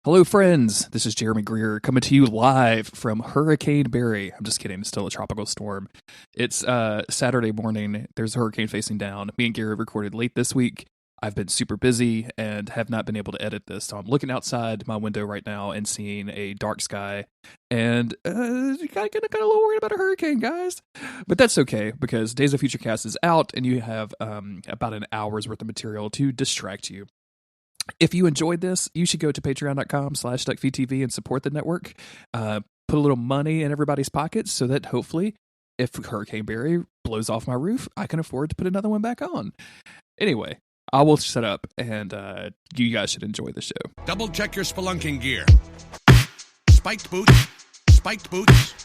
Hello, friends. This is Jeremy Greer coming to you live from Hurricane Barry. I'm just kidding. It's still a tropical storm. It's Saturday morning. There's a hurricane facing down. Me and Gary recorded late this week. I've been super busy and have not been able to edit this. So I'm looking outside my window right now and seeing a dark sky. And kind of a little worried about a hurricane, guys. But that's okay because Days of Future Cast is out and you have about an hour's worth of material to distract you. If you enjoyed this, you should go to patreon.com/Duckfeed.tv and support the network. Put a little money in everybody's pockets so that hopefully, if Hurricane Barry blows off my roof, I can afford to put another one back on. Anyway, I will shut up, and you guys should enjoy the show. Double check your spelunking gear. Spiked boots,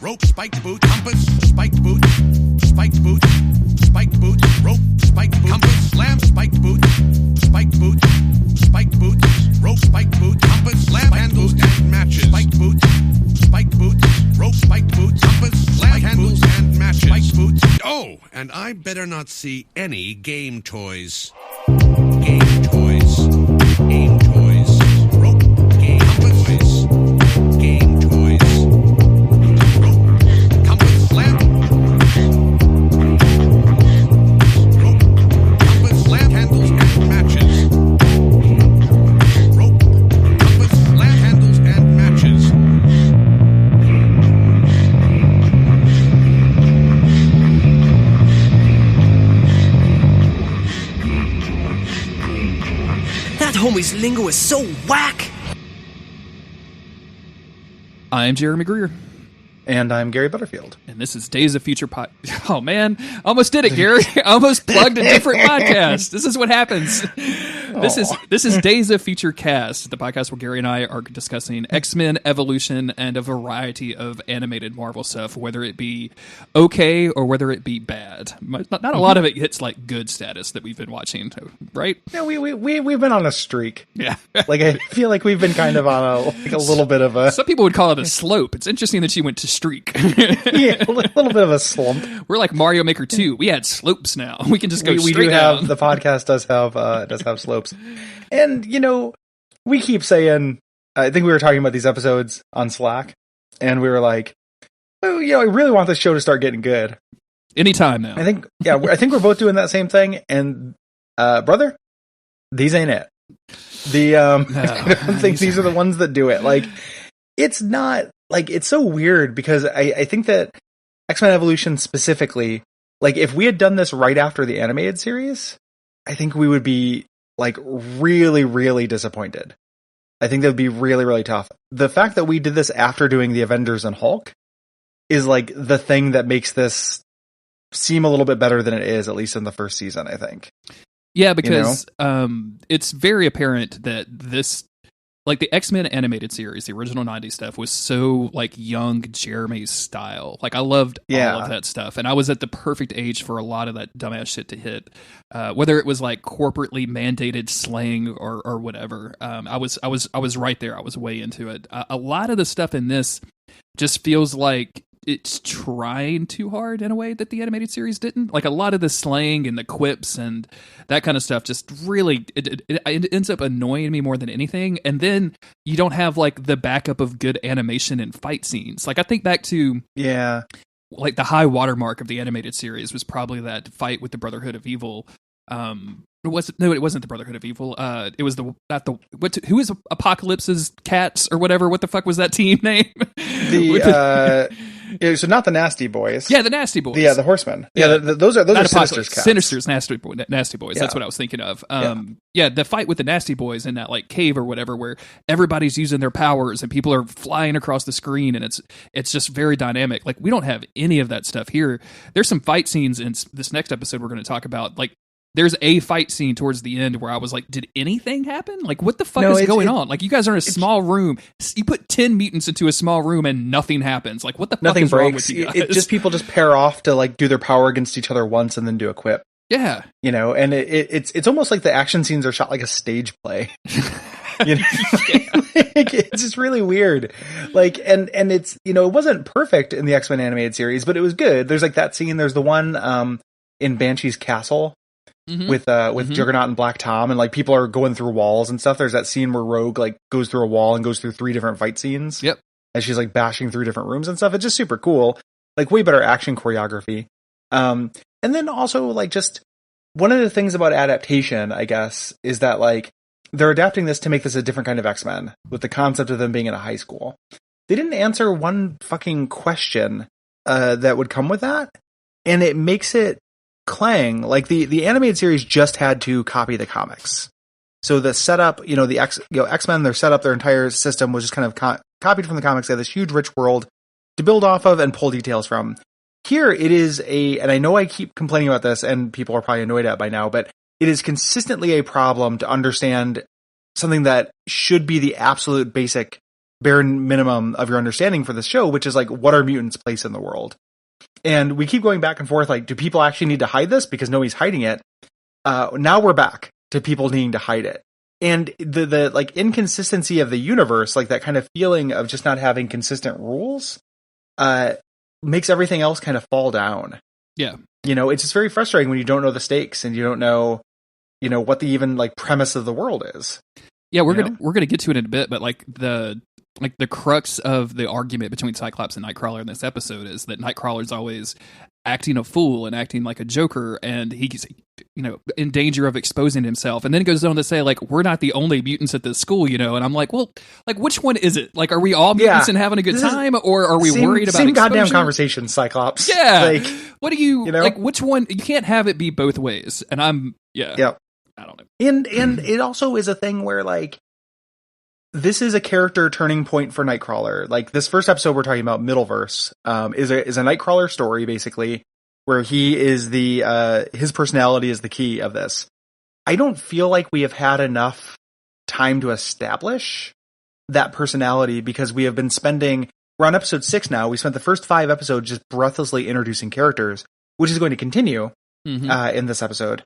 rope, spiked boots, compass, spiked boots, rope, spiked boots, compass, slam, spiked boots, rope, spiked boots, compass, slam, handles and matches, spiked boots, rope, spiked boots, compass, slam, handles and matches, spiked boots. Oh, and I better not see any game toys. Game toys. Rope, game toys. Game toys. Rope, compass, slam. Rope, compass, slam, handles and matches. Rope, compass, slam, handles and matches. That homie's lingo is so whack! I'm Jeremy Greer. And I'm Gary Butterfield. And this is Days of Future Oh, man. Almost did it, Gary. Almost plugged a different podcast. This is what happens. This is Days of Future Cast, the podcast where Gary and I are discussing X-Men Evolution and a variety of animated Marvel stuff, whether it be okay or whether it be bad. Not a lot of it hits like good status that we've been watching, right? Yeah, we've been on a streak. Yeah. Like I feel like we've been kind of on a little bit of a... Some people would call it a slope. It's interesting that you went to streak. Yeah, a little bit of a slump. We're like Mario Maker 2. We had slopes now. We can just go we straight do down. have, the podcast does have slopes. And, we keep saying, I think we were talking about these episodes on Slack, and we were like, oh, I really want this show to start getting good. Anytime now. I think we're both doing that same thing, and, brother, these ain't it. I don't think these are the ones that do it. Like, it's not, like, it's so weird, because I think that X-Men Evolution specifically, like, if we had done this right after the animated series, I think we would be, like, really, really disappointed. I think that would be really, really tough. The fact that we did this after doing the Avengers and Hulk is, like, the thing that makes this seem a little bit better than it is, at least in the first season, I think. Yeah, because it's very apparent that this, like, the X-Men animated series, the original 90s stuff, was so, like, young Jeremy's style. Like, I loved all of that stuff. And I was at the perfect age for a lot of that dumbass shit to hit. Whether it was, like, corporately mandated slang or whatever. I was right there. I was way into it. A lot of the stuff in this just feels like it's trying too hard in a way that the animated series didn't. Like, a lot of the slang and the quips and that kind of stuff just really it ends up annoying me more than anything. And then you don't have, like, the backup of good animation and fight scenes. Like, I think back to like the high watermark of the animated series was probably that fight with the Brotherhood of Evil. It wasn't the Brotherhood of Evil. It was who is Apocalypse's cats or whatever? What the fuck was that team name? So not the Nasty Boys. Yeah, the Nasty Boys. Yeah, the Horsemen. Yeah, those are Sinister's cats. Sinister's Nasty Boys. Yeah. That's what I was thinking of. The fight with the Nasty Boys in that, like, cave or whatever, where everybody's using their powers and people are flying across the screen, and it's just very dynamic. Like, we don't have any of that stuff here. There's some fight scenes in this next episode we're going to talk about. Like, there's a fight scene towards the end where I was like, did anything happen? Like, what the fuck is going on? Like, you guys are in a small room. You put 10 mutants into a small room and nothing happens. Like, what the fuck is wrong with you guys? People just pair off to, like, do their power against each other once and then do a quip. Yeah. And it's almost like the action scenes are shot like a stage play. It's just really weird. Like, and it's, it wasn't perfect in the X-Men animated series, but it was good. There's, like, that scene. There's the one in Banshee's castle with Juggernaut and Black Tom, and like people are going through walls and stuff. There's that scene where Rogue like goes through a wall and goes through 3 different fight scenes. Yep. And she's like bashing through different rooms and stuff. It's just super cool. Like way better action choreography. And then also like just one of the things about adaptation, I guess, is that like they're adapting this to make this a different kind of X-Men with the concept of them being in a high school. They didn't answer one fucking question that would come with that. And it makes it clang. Like the animated series just had to copy the comics. So the setup, the X-Men, their setup, their entire system was just kind of copied from the comics. They have this huge, rich world to build off of and pull details from. Here it is and I know I keep complaining about this and people are probably annoyed at it by now, but it is consistently a problem to understand something that should be the absolute basic bare minimum of your understanding for this show, which is like, what are mutants' place in the world? And we keep going back and forth, like, do people actually need to hide this? Because nobody's hiding it. Now we're back to people needing to hide it. And the like inconsistency of the universe, like that kind of feeling of just not having consistent rules, makes everything else kind of fall down. Yeah. It's just very frustrating when you don't know the stakes and you don't know, what the even like premise of the world is. Yeah, we're gonna get to it in a bit, but like the crux of the argument between Cyclops and Nightcrawler in this episode is that Nightcrawler's always acting a fool and acting like a joker, and he's in danger of exposing himself. And then goes on to say, like, we're not the only mutants at this school, and I'm like, well, like, which one is it? Like, are we all mutants and having a good time, or are we worried about same exposure? Goddamn conversation, Cyclops? Yeah, like, what do you like? Which one? You can't have it be both ways. And I don't know. And it also is a thing where like, this is a character turning point for Nightcrawler. Like this first episode we're talking about, Middleverse, is a Nightcrawler story basically, where he is his personality is the key of this. I don't feel like we have had enough time to establish that personality because we have been we're on episode 6 now. We spent the first 5 episodes just breathlessly introducing characters, which is going to continue in this episode.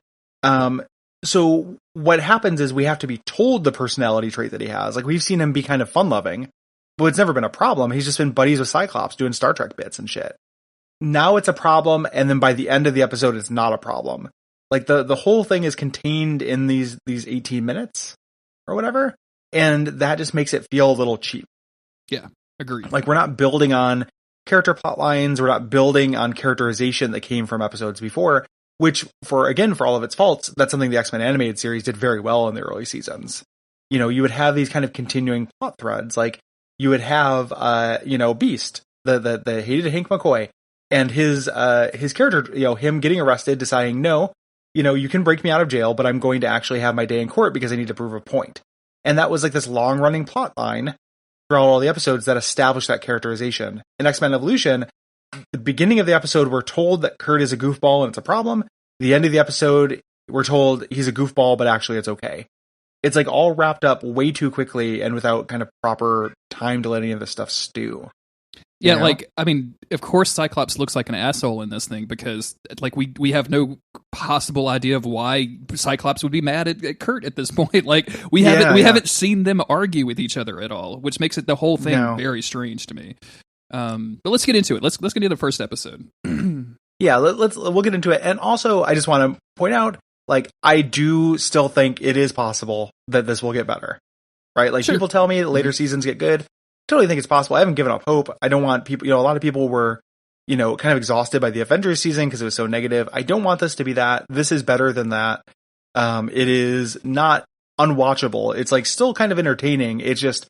So what happens is we have to be told the personality trait that he has. Like we've seen him be kind of fun loving, but it's never been a problem. He's just been buddies with Cyclops doing Star Trek bits and shit. Now it's a problem. And then by the end of the episode, it's not a problem. Like the whole thing is contained in these 18 minutes or whatever. And that just makes it feel a little cheap. Yeah. Agreed. Like we're not building on character plot lines. We're not building on characterization that came from episodes before. Which, for all of its faults, that's something the X-Men animated series did very well in the early seasons. You would have these kind of continuing plot threads, like you would have, Beast, the hated Hank McCoy, and his character, him getting arrested, deciding, no, you can break me out of jail, but I'm going to actually have my day in court because I need to prove a point. And that was like this long running plot line throughout all the episodes that established that characterization. In X-Men Evolution, the beginning of the episode, we're told that Kurt is a goofball and it's a problem. The end of the episode, we're told he's a goofball, but actually it's okay. It's like all wrapped up way too quickly and without kind of proper time to let any of this stuff stew. Yeah, like, I mean, of course Cyclops looks like an asshole in this thing because, like, we have no possible idea of why Cyclops would be mad at Kurt at this point. Like, we haven't seen them argue with each other at all, which makes it the whole thing very strange to me. But let's get into it. Let's get into the first episode. Yeah, we'll get into it. And also, I just want to point out, like, I do still think it is possible that this will get better, right? Like, people tell me that later seasons get good. I totally think it's possible. I haven't given up hope. I don't want people, a lot of people were, kind of exhausted by the Avengers season because it was so negative. I don't want this to be that. This is better than that. It is not unwatchable. It's like still kind of entertaining. It's just,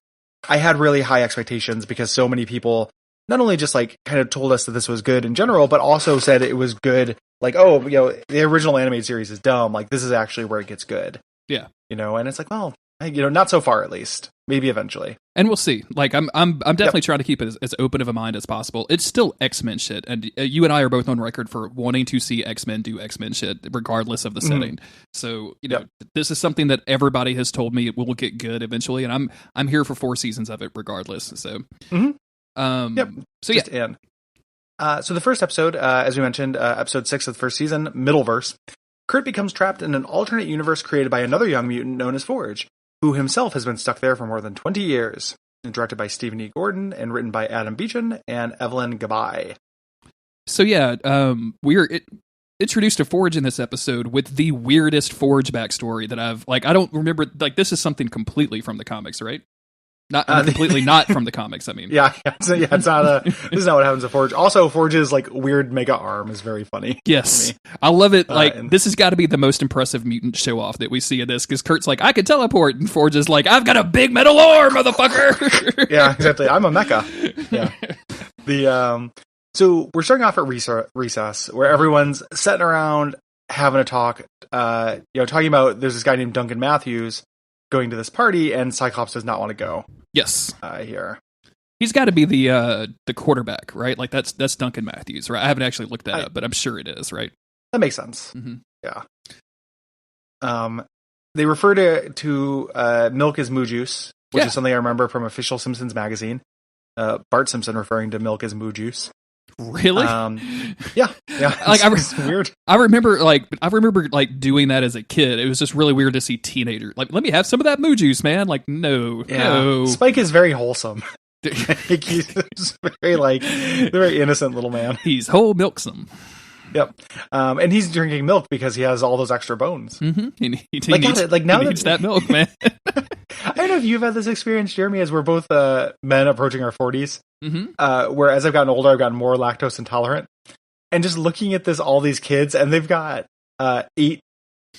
I had really high expectations because so many people not only just like kind of told us that this was good in general, but also said it was good. Like, oh, the original animated series is dumb. Like, this is actually where it gets good. Yeah. And it's like, well, not so far at least. Maybe eventually. And we'll see. Like, I'm definitely trying to keep it as open of a mind as possible. It's still X-Men shit, and you and I are both on record for wanting to see X-Men do X-Men shit, regardless of the setting. So, this is something that everybody has told me it will get good eventually, and I'm here for 4 seasons of it, regardless. So, So just in. So the first episode, as we mentioned, episode 6 of the first season, Middleverse. Kurt becomes trapped in an alternate universe created by another young mutant known as Forge, who himself has been stuck there for more than 20 years. And directed by Stephen E. Gordon and written by Adam Beechan and Evelyn Gabai. So yeah, introduced to Forge in this episode with the weirdest Forge backstory that I've I don't remember. This is something completely from the comics, right? Not completely not from the comics. I mean, it's not this is not what happens to Forge. Also, Forge's weird mega arm is very funny. Yes, I love it. This has got to be the most impressive mutant show off that we see in this, because Kurt's like, I can teleport, and Forge is like, I've got a big metal arm, motherfucker. Yeah, exactly. I'm a mecha. Yeah. So we're starting off at recess, where everyone's sitting around having a talk. Talking about there's this guy named Duncan Matthews going to this party, and Cyclops does not want to go. Yes. Here. He's got to be the quarterback, right? That's Duncan Matthews, right? I haven't actually looked that up, but I'm sure it is, right? That makes sense. Mm-hmm. Yeah. They refer to milk as moo juice, which is something I remember from official Simpsons magazine. Bart Simpson referring to milk as moo juice. Really? Yeah. It's weird. I remember doing that as a kid. It was just really weird to see teenagers let me have some of that moo juice, man. No. Spike is very wholesome. He's very innocent little man. He's whole milksome. Yep. And he's drinking milk because he has all those extra bones. Mm-hmm. He needs that milk, man. I don't know if you've had this experience, Jeremy, as we're both men approaching our 40s. Mm-hmm. Where as I've gotten older, I've gotten more lactose intolerant. And just looking at all these kids, and they've got 8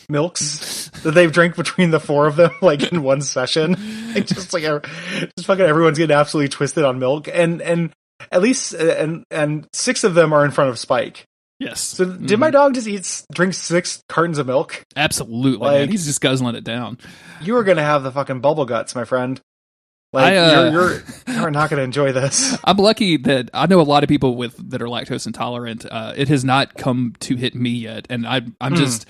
milks that they've drank between the 4 of them, in one session. Just fucking everyone's getting absolutely twisted on milk. And at least, and 6 of them are in front of Spike. Yes. So did my dog just drink 6 cartons of milk? Absolutely, man. He's just guzzling it down. You are going to have the fucking bubble guts, my friend. You're not going to enjoy this. I'm lucky that I know a lot of people that are lactose intolerant. It has not come to hit me yet, and I'm just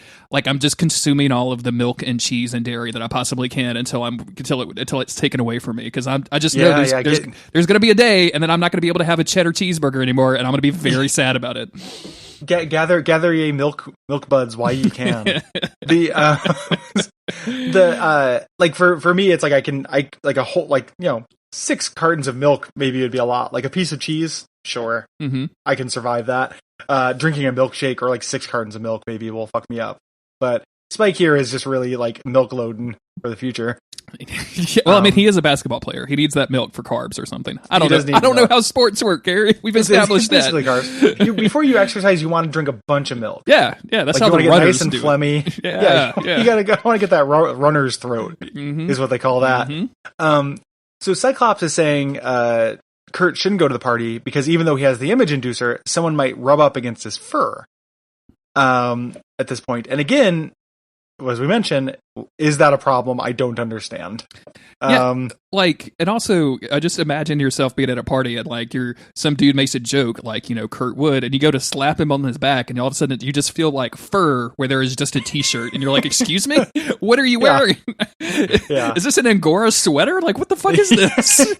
consuming all of the milk and cheese and dairy that I possibly can until it's taken away from me, because I just know there's going to be a day, and then I'm not going to be able to have a cheddar cheeseburger anymore, and I'm going to be very sad about it. Gather ye milk buds while you can. For me, it's a whole 6 cartons of milk maybe would be a lot. Like a piece of cheese, sure, I can survive that. Drinking a milkshake or 6 cartons of milk maybe will fuck me up. But Spike here is just really milk loading for the future. Well, he is a basketball player. He needs that milk for carbs or something. I don't know how sports work, Gary. We've established that. Basically carbs. Before you exercise, you want to drink a bunch of milk. Yeah, that's how the runners nice and do phlegmy. Yeah. You gotta want to get that runner's throat, is what they call that. Mm-hmm. So Cyclops is saying Kurt shouldn't go to the party because even though he has the image inducer, someone might rub up against his fur. At this point, and again, as we mentioned, is that a problem? I don't understand. And also, I just imagine yourself being at a party and some dude makes a joke Kurt would, and you go to slap him on his back, and all of a sudden you just feel like fur where there is just a t-shirt, and you're like, excuse me? What are you wearing? Yeah. Is this an Angora sweater? What the fuck is this?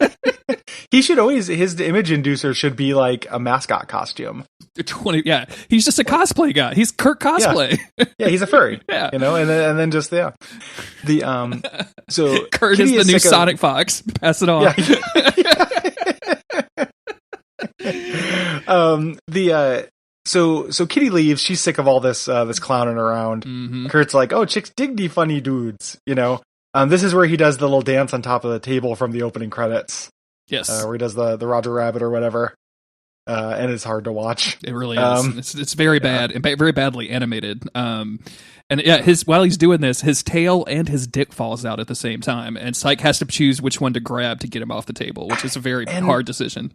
He should his image inducer should be a mascot costume. He's just a cosplay guy. He's Kurt cosplay. Yeah, he's a furry. Yeah. And then just the so Kurt Kitty is the new Sonic Fox. Pass it on. So Kitty leaves. She's sick of all this clowning around. Mm-hmm. Kurt's like, "Oh, chicks dig the funny dudes," This is where he does the little dance on top of the table from the opening credits. Yes, where he does the Roger Rabbit or whatever. And it's hard to watch. It really is. It's very bad and very badly animated. While he's doing this, his tail and his dick falls out at the same time, and Psyche has to choose which one to grab to get him off the table, which is a very hard decision.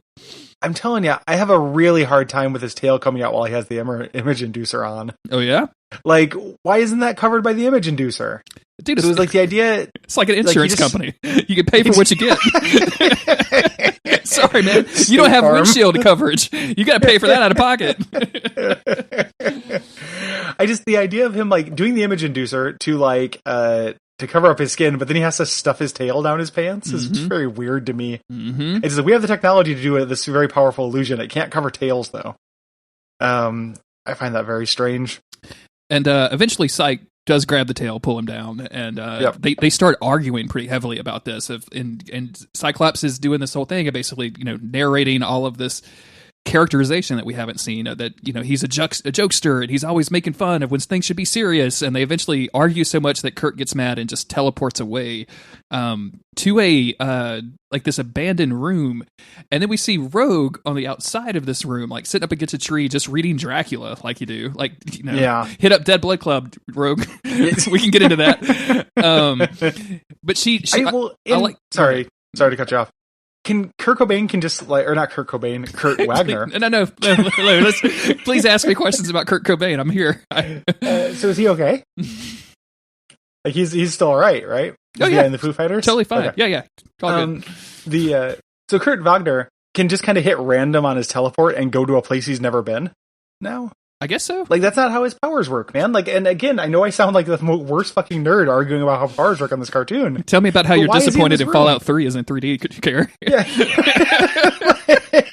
I'm telling you, I have a really hard time with his tail coming out while he has the image inducer on. Oh yeah? Why isn't that covered by the image inducer? Dude, so it was the idea. It's like an insurance company. You can pay for what you get. Sorry, man. You don't have windshield coverage. You got to pay for that out of pocket. The idea of him doing the image inducer to cover up his skin, but then he has to stuff his tail down his pants is just very weird to me. Mm-hmm. It's we have the technology to do this very powerful illusion. It can't cover tails though. I find that very strange. And eventually Psyche does grab the tail, pull him down, and they start arguing pretty heavily about this. And Cyclops is doing this whole thing of basically narrating all of this characterization that we haven't seen, that he's a jokester and he's always making fun of when things should be serious, and they eventually argue so much that Kurt gets mad and just teleports away to a like this abandoned room, and then we see Rogue on the outside of this room, like sitting up against a tree just reading Dracula like you do, like hit up Dead Blood Club, Rogue. We can get into that. But sorry to cut you off. Kurt Wagner. No. Let's please ask me questions about Kurt Cobain. I'm here. So is he okay? Like he's still all right? Oh yeah, in the Foo Fighters, totally fine. Okay. Yeah, all good. So Kurt Wagner can just kind of hit random on his teleport and go to a place he's never been. No, I guess so. Like that's not how his powers work, man. Like, and again, I know I sound like the worst fucking nerd arguing about how powers work on this cartoon. Tell me about how you're disappointed in Fallout 3 isn't 3D. Could you care? Yeah.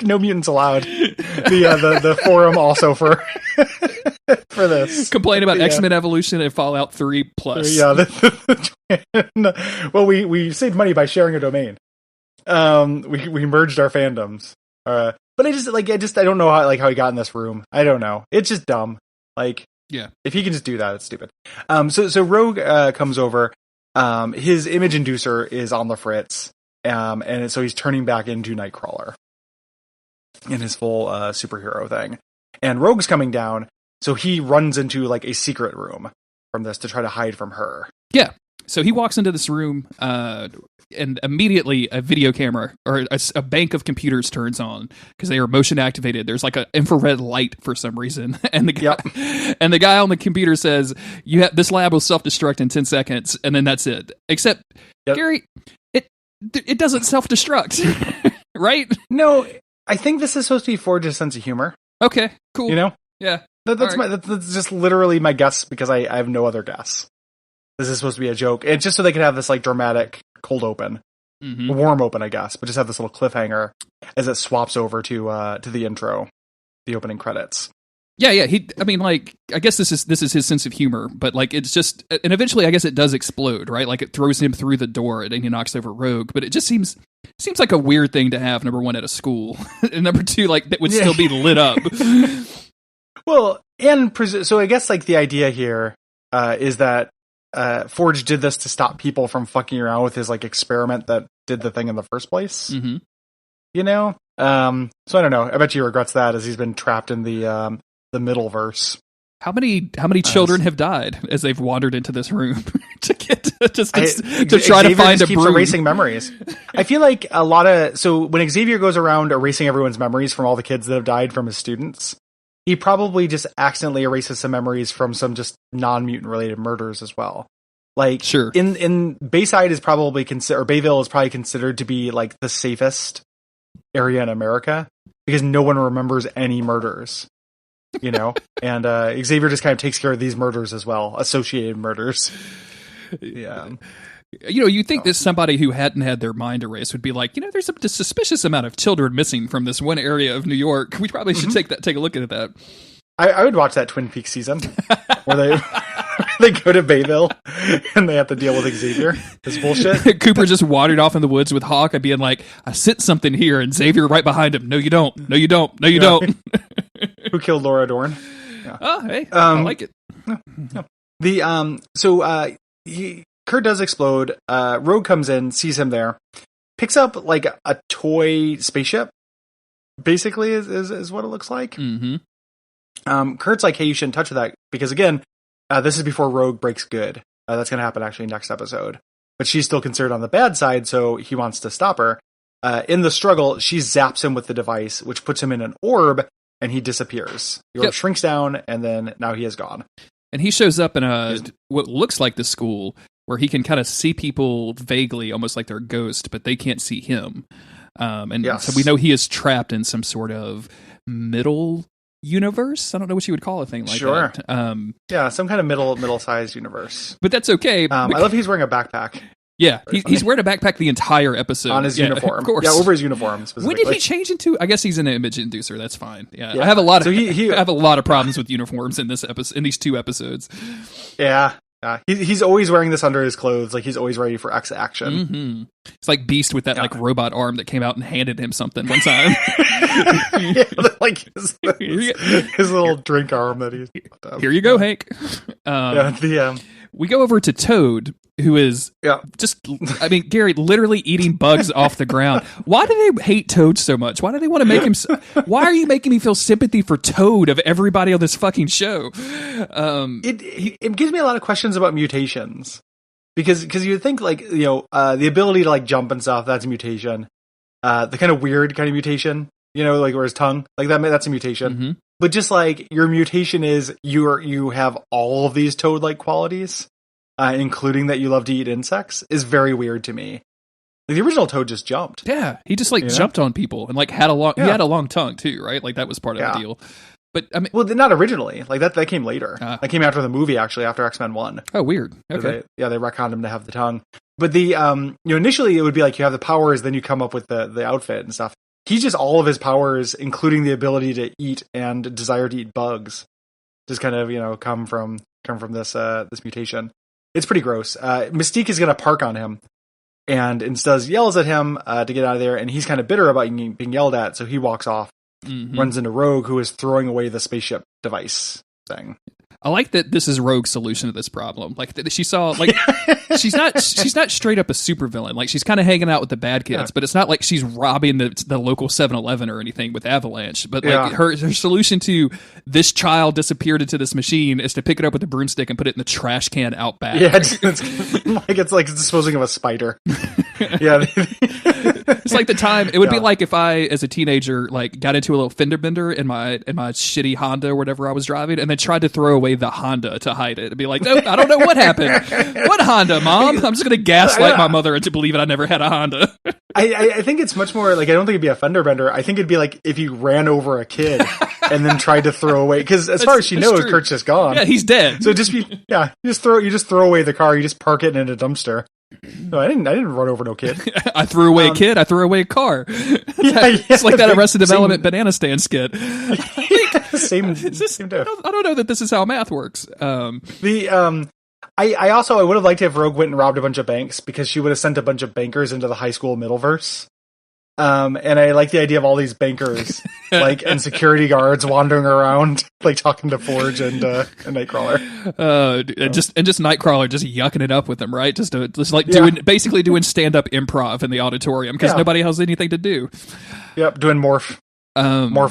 No mutants allowed. The forum also for this. Complain about X-Men Evolution and Fallout 3 Plus. Yeah. Well, we saved money by sharing a domain. We merged our fandoms. But I don't know how he got in this room. I don't know. It's just dumb. Like, yeah, if he can just do that, it's stupid. So Rogue comes over. His image inducer is on the fritz. And so he's turning back into Nightcrawler in his full superhero thing. And Rogue's coming down, so he runs into like a secret room from this to try to hide from her. Yeah. So he walks into this room, and immediately a video camera or a bank of computers turns on because they are motion activated. There's like an infrared light for some reason, and the guy on the computer says, "This lab will self-destruct in 10 seconds," and then that's it. Except, Gary, it doesn't self-destruct, right? No, I think this is supposed to be Forge's sense of humor. Okay, cool. Yeah, that's just literally my guess because I have no other guess. This is supposed to be a joke. It's just so they can have this like dramatic cold open, warm open, I guess, but just have this little cliffhanger as it swaps over to the intro, the opening credits. Yeah. I guess this is his sense of humor, but like it's just, and eventually I guess it does explode, right? Like it throws him through the door and he knocks over Rogue, but it just seems like a weird thing to have. Number one, at a school, and number two, like that would still be lit up. Well, and so I guess like the idea here is that Forge did this to stop people from fucking around with his like experiment that did the thing in the first place. Mm-hmm. So I don't know. I bet he regrets that as he's been trapped in the middle-verse. How many children have died as they've wandered into this room to get to try to find a broom? Erasing memories. I feel like so when Xavier goes around erasing everyone's memories from all the kids that have died from his students, he probably just accidentally erases some memories from some just non-mutant related murders as well. Like, sure. In Bayside is probably Bayville is probably considered to be like the safest area in America because no one remembers any murders, and Xavier just kind of takes care of these murders as well, associated murders. Yeah. You think that somebody who hadn't had their mind erased would be like, there's a suspicious amount of children missing from this one area of New York. We probably should take a look at that. I would watch that Twin Peaks season where they go to Bayville and they have to deal with Xavier. This bullshit. Cooper just wandered off in the woods with Hawk and being like, I sent something here, and Xavier right behind him. No, you don't. No, you don't. No, you don't. Who killed Laura Dorn? Yeah. Oh, hey, I like it. Yeah. Kurt does explode. Rogue comes in, sees him there, picks up like a toy spaceship. Basically, is what it looks like. Mm-hmm. Kurt's like, "Hey, you shouldn't touch that," because again, this is before Rogue breaks good. That's going to happen actually next episode. But she's still considered on the bad side, so he wants to stop her. In the struggle, she zaps him with the device, which puts him in an orb, and he disappears. The orb shrinks down, and then now he is gone. And he shows up in what looks like the school, where he can kind of see people vaguely, almost like they're a ghost, but they can't see him. So we know he is trapped in some sort of middle universe. I don't know what you would call a thing like that. Some kind of middle-sized universe. But that's okay. I love he's wearing a backpack. Yeah, he's wearing a backpack the entire episode. On his uniform. Of course. Yeah, over his uniform specifically. When did he change into... I guess he's an image inducer, that's fine. Yeah. I have a lot of I have a lot of problems with uniforms in this episode, in these two episodes. Yeah. He's always wearing this under his clothes. Like, he's always ready for X action. Mm-hmm. It's like Beast with that like robot arm that came out and handed him something one time. Like his little drink arm that he's. Here you go, Hank. We go over to Toad, who is just, I mean, Gary, literally eating bugs off the ground. Why do they hate Toad so much? Why do they want to make him, why are you making me feel sympathy for Toad of everybody on this fucking show? It gives me a lot of questions about mutations. Because you would think, like, the ability to, like, jump and stuff, that's a mutation. The kind of weird kind of mutation, like where his tongue, like that's a mutation. Mm-hmm. But just like your mutation is you have all of these toad-like qualities, including that you love to eat insects, is very weird to me. Like, the original Toad just jumped. Yeah, he just like jumped on people and like he had a long tongue too, right? Like that was part of the deal. But I mean, well, not originally. Like that came later. That came after the movie, actually, after X-Men 1. Oh, weird. Okay. They retconned him to have the tongue. But the initially it would be like you have the powers, then you come up with the outfit and stuff. He's just all of his powers, including the ability to eat and desire to eat bugs, just kind of come from this mutation. It's pretty gross. Mystique is going to park on him, and instead yells at him to get out of there. And he's kind of bitter about being yelled at, so he walks off. Mm-hmm. Runs into Rogue, who is throwing away the spaceship device thing. I like that this is Rogue's solution to this problem. Like she saw, like she's not straight up a supervillain. Like she's kind of hanging out with the bad kids, but it's not like she's robbing the local 7-Eleven or anything with Avalanche. But like her solution to this child disappeared into this machine is to pick it up with a broomstick and put it in the trash can out back. Yeah, it's like disposing of a spider. Yeah. It's like the time it would be like if I, as a teenager, like got into a little fender bender in my shitty Honda or whatever I was driving, and then tried to throw away the Honda to hide it. It'd be like, nope, I don't know what happened. What Honda, Mom? I'm just gonna gaslight my mother into believing I never had a Honda. I think it's much more like, I don't think it'd be a fender bender. I think it'd be like if you ran over a kid and then tried to throw away, because as far as she knows, true. Kurt's just gone. Yeah, he's dead. So you just throw away the car. You just park it in a dumpster. No, I didn't run over no kid. I threw away a kid. I threw away a car. It's like that Arrested Development banana stand skit. Same. I don't know that this is how math works. I would have liked it if Rogue went and robbed a bunch of banks, because she would have sent a bunch of bankers into the high school Middleverse. And I like the idea of all these bankers, like, and security guards wandering around, like talking to Forge and Nightcrawler. And just Nightcrawler just yucking it up with them, right? Just doing stand up improv in the auditorium because nobody has anything to do. Yep, doing Morph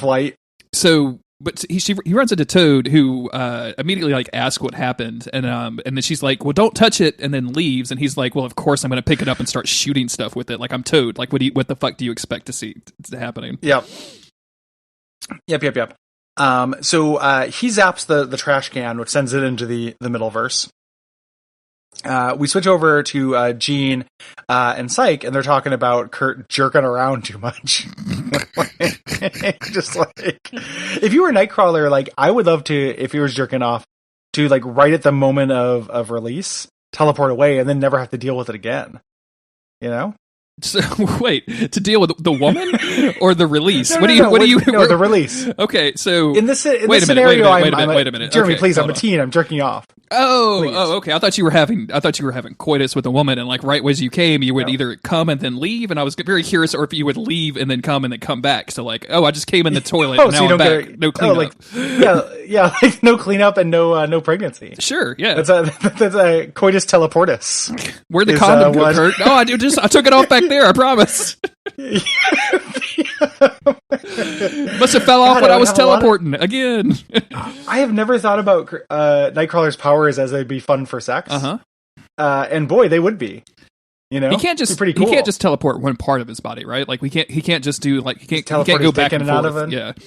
Light. So. But he runs into Toad, who immediately like asks what happened, and then she's like, "Well, don't touch it," and then leaves. And he's like, "Well, of course I'm going to pick it up and start shooting stuff with it. Like I'm Toad. Like what the fuck do you expect to see happening?" Yep. So he zaps the trash can, which sends it into the Middleverse. We switch over to Jean and Psych, and they're talking about Kurt jerking around too much. Just like, if you were Nightcrawler, like, I would love to, if he was jerking off, to like right at the moment of release, teleport away and then never have to deal with it again. So wait, to deal with the woman or the release? No, the release. Okay, so in this scenario, wait a minute, Jeremy, okay, please, I'm a teen. I'm jerking off. Okay. I thought you were having coitus with a woman, and like right as you came, you would either come and then leave, and I was very curious, or if you would leave and then come and then come back. So like, I just came in the toilet, and now I'm back. No cleanup. Like no cleanup and no pregnancy. Sure, yeah. That's a coitus teleportus. Where'd the condom go, Kurt? No, I took it off back there, I promise. Must have fell off when I was teleporting again. I have never thought about Nightcrawler's powers as they'd be fun for sex. And boy, they would be. He can't just pretty cool. He can't just teleport one part of his body, right? Like he can't just do like he can't go back and out of it.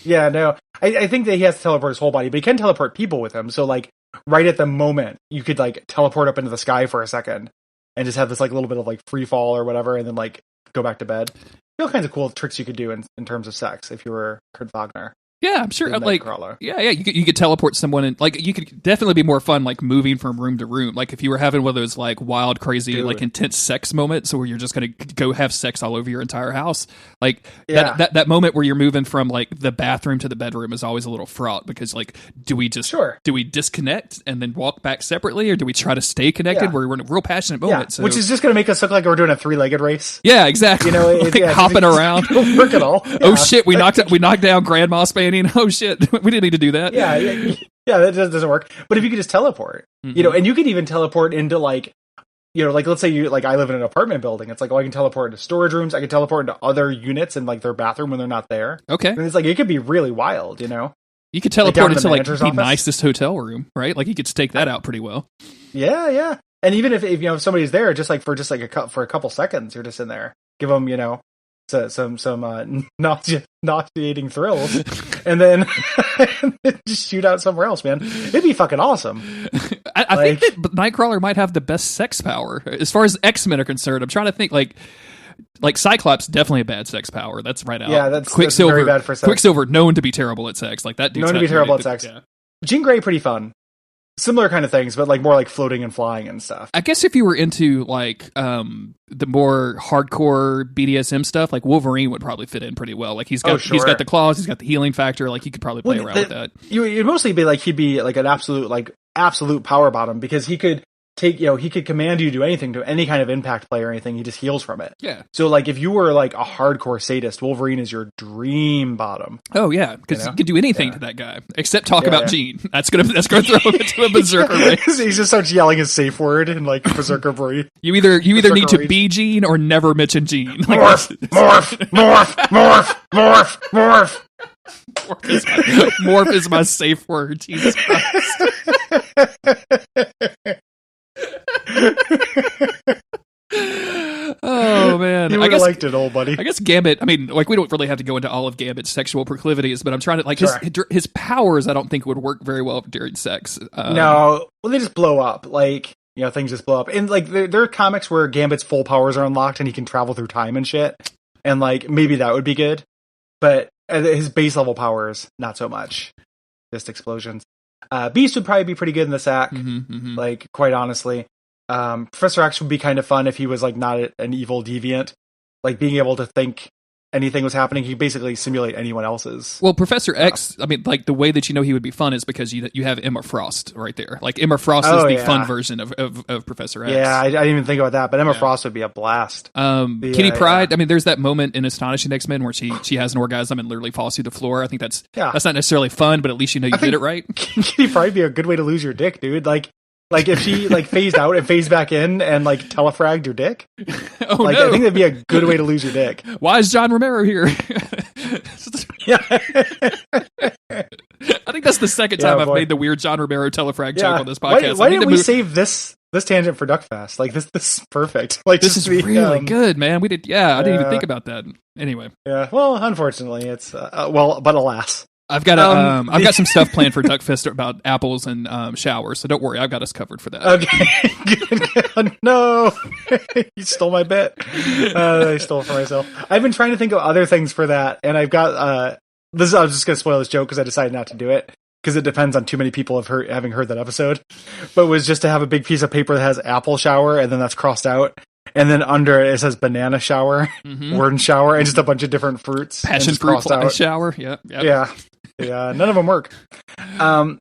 Yeah, no. I think that he has to teleport his whole body, but he can teleport people with him. So like right at the moment, you could like teleport up into the sky for a second and just have this like little bit of like free fall or whatever, and then like go back to bed. All kinds of cool tricks you could do in terms of sex if you were Kurt Wagner. Yeah, I'm sure. Like, Nightcrawler. yeah, you could teleport someone, and like you could definitely be more fun, like moving from room to room. Like if you were having one of those like wild, crazy, like intense sex moments, where you're just gonna go have sex all over your entire house. Like that moment where you're moving from like the bathroom to the bedroom is always a little fraught, because like do we disconnect and then walk back separately, or do we try to stay connected? Where we're in a real passionate moment, which is just gonna make us look like we're doing a 3-legged race. Yeah, exactly. You know, like hopping around. Don't work at all. Oh shit, we knocked down Grandma Spanning. Oh shit, we didn't need to do that. Yeah, that doesn't work. But if you could just teleport, and you could even teleport into like, like let's say I live in an apartment building. It's like, I can teleport into storage rooms. I can teleport into other units and like their bathroom when they're not there. Okay. And it's like, it could be really wild, You could teleport into like the nicest hotel room, right? Like you could stake that out pretty well. Yeah. And even if somebody's there, just for a couple seconds, you're just in there. Give them, some nauseating thrills, and then just shoot out somewhere else, man. It'd be fucking awesome. I think that Nightcrawler might have the best sex power as far as X-Men are concerned. I'm trying to think, like Cyclops, definitely a bad sex power. That's right out. Yeah, that's very bad for sex. Quicksilver, known to be terrible at sex. Like that dude's known to be terrible at sex. Yeah. Jean Grey, pretty fun. Similar kind of things, but like more like floating and flying and stuff. I guess if you were into like the more hardcore BDSM stuff, like Wolverine would probably fit in pretty well. Like he's got the claws, he's got the healing factor. Like he could probably play around with that. You'd mostly be like, he'd be like an absolute power bottom, because he could he could command you to do anything, to any kind of impact play or anything. He just heals from it. Yeah. So like if you were like a hardcore sadist, Wolverine is your dream bottom. Oh yeah, because you could do anything to that guy except talk about Jean. That's gonna throw him into a berserker race. He just starts yelling his safe word in like berserker breed. You either need to be Jean or never mention Jean. Like, morph. Morph is my safe word. Jesus Christ. Oh man, you would have liked it, old buddy. I guess Gambit. I mean, like we don't really have to go into all of Gambit's sexual proclivities, but I'm trying to like his powers. I don't think would work very well during sex. No, well, they just blow up. Like things just blow up. And like there are comics where Gambit's full powers are unlocked and he can travel through time and shit. And like maybe that would be good, but his base level powers not so much. Just explosions. Beast would probably be pretty good in the sack. Like quite honestly. Professor X would be kind of fun if he was like not an evil deviant, like being able to think anything was happening. He basically simulate anyone else's. Well, Professor X, I mean, like the way that he would be fun is because you have Emma Frost right there. Like Emma Frost is the fun version of Professor X. Yeah, I didn't even think about that, but Emma Frost would be a blast. Kitty Pryde. I mean, there's that moment in Astonishing X-Men where she has an orgasm and literally falls through the floor. I think that's not necessarily fun, but at least you did it right. Kitty Pryde would be a good way to lose your dick, dude. Like if she like phased out and phased back in and like telefragged your dick. Oh no. I think that'd be a good way to lose your dick. Why is John Romero here? Yeah. I think that's the second time I've made the weird John Romero telefrag joke on this podcast. Why didn't we save this tangent for Duckfest? Like this is perfect. Like this is really good, man. We did I didn't even think about that. Anyway. Yeah. Well, unfortunately it's but alas. I've got some stuff planned for Duckfest about apples and showers, so don't worry, I've got us covered for that. Okay. Good. No, you stole my bit. I stole it for myself. I've been trying to think of other things for that, and I've got I was just going to spoil this joke because I decided not to do it because it depends on too many people having heard that episode. But it was just to have a big piece of paper that has apple shower, and then that's crossed out. And then under it says banana shower, orange shower, and just a bunch of different fruits. Passion fruit shower. Yep. Yeah. None of them work. So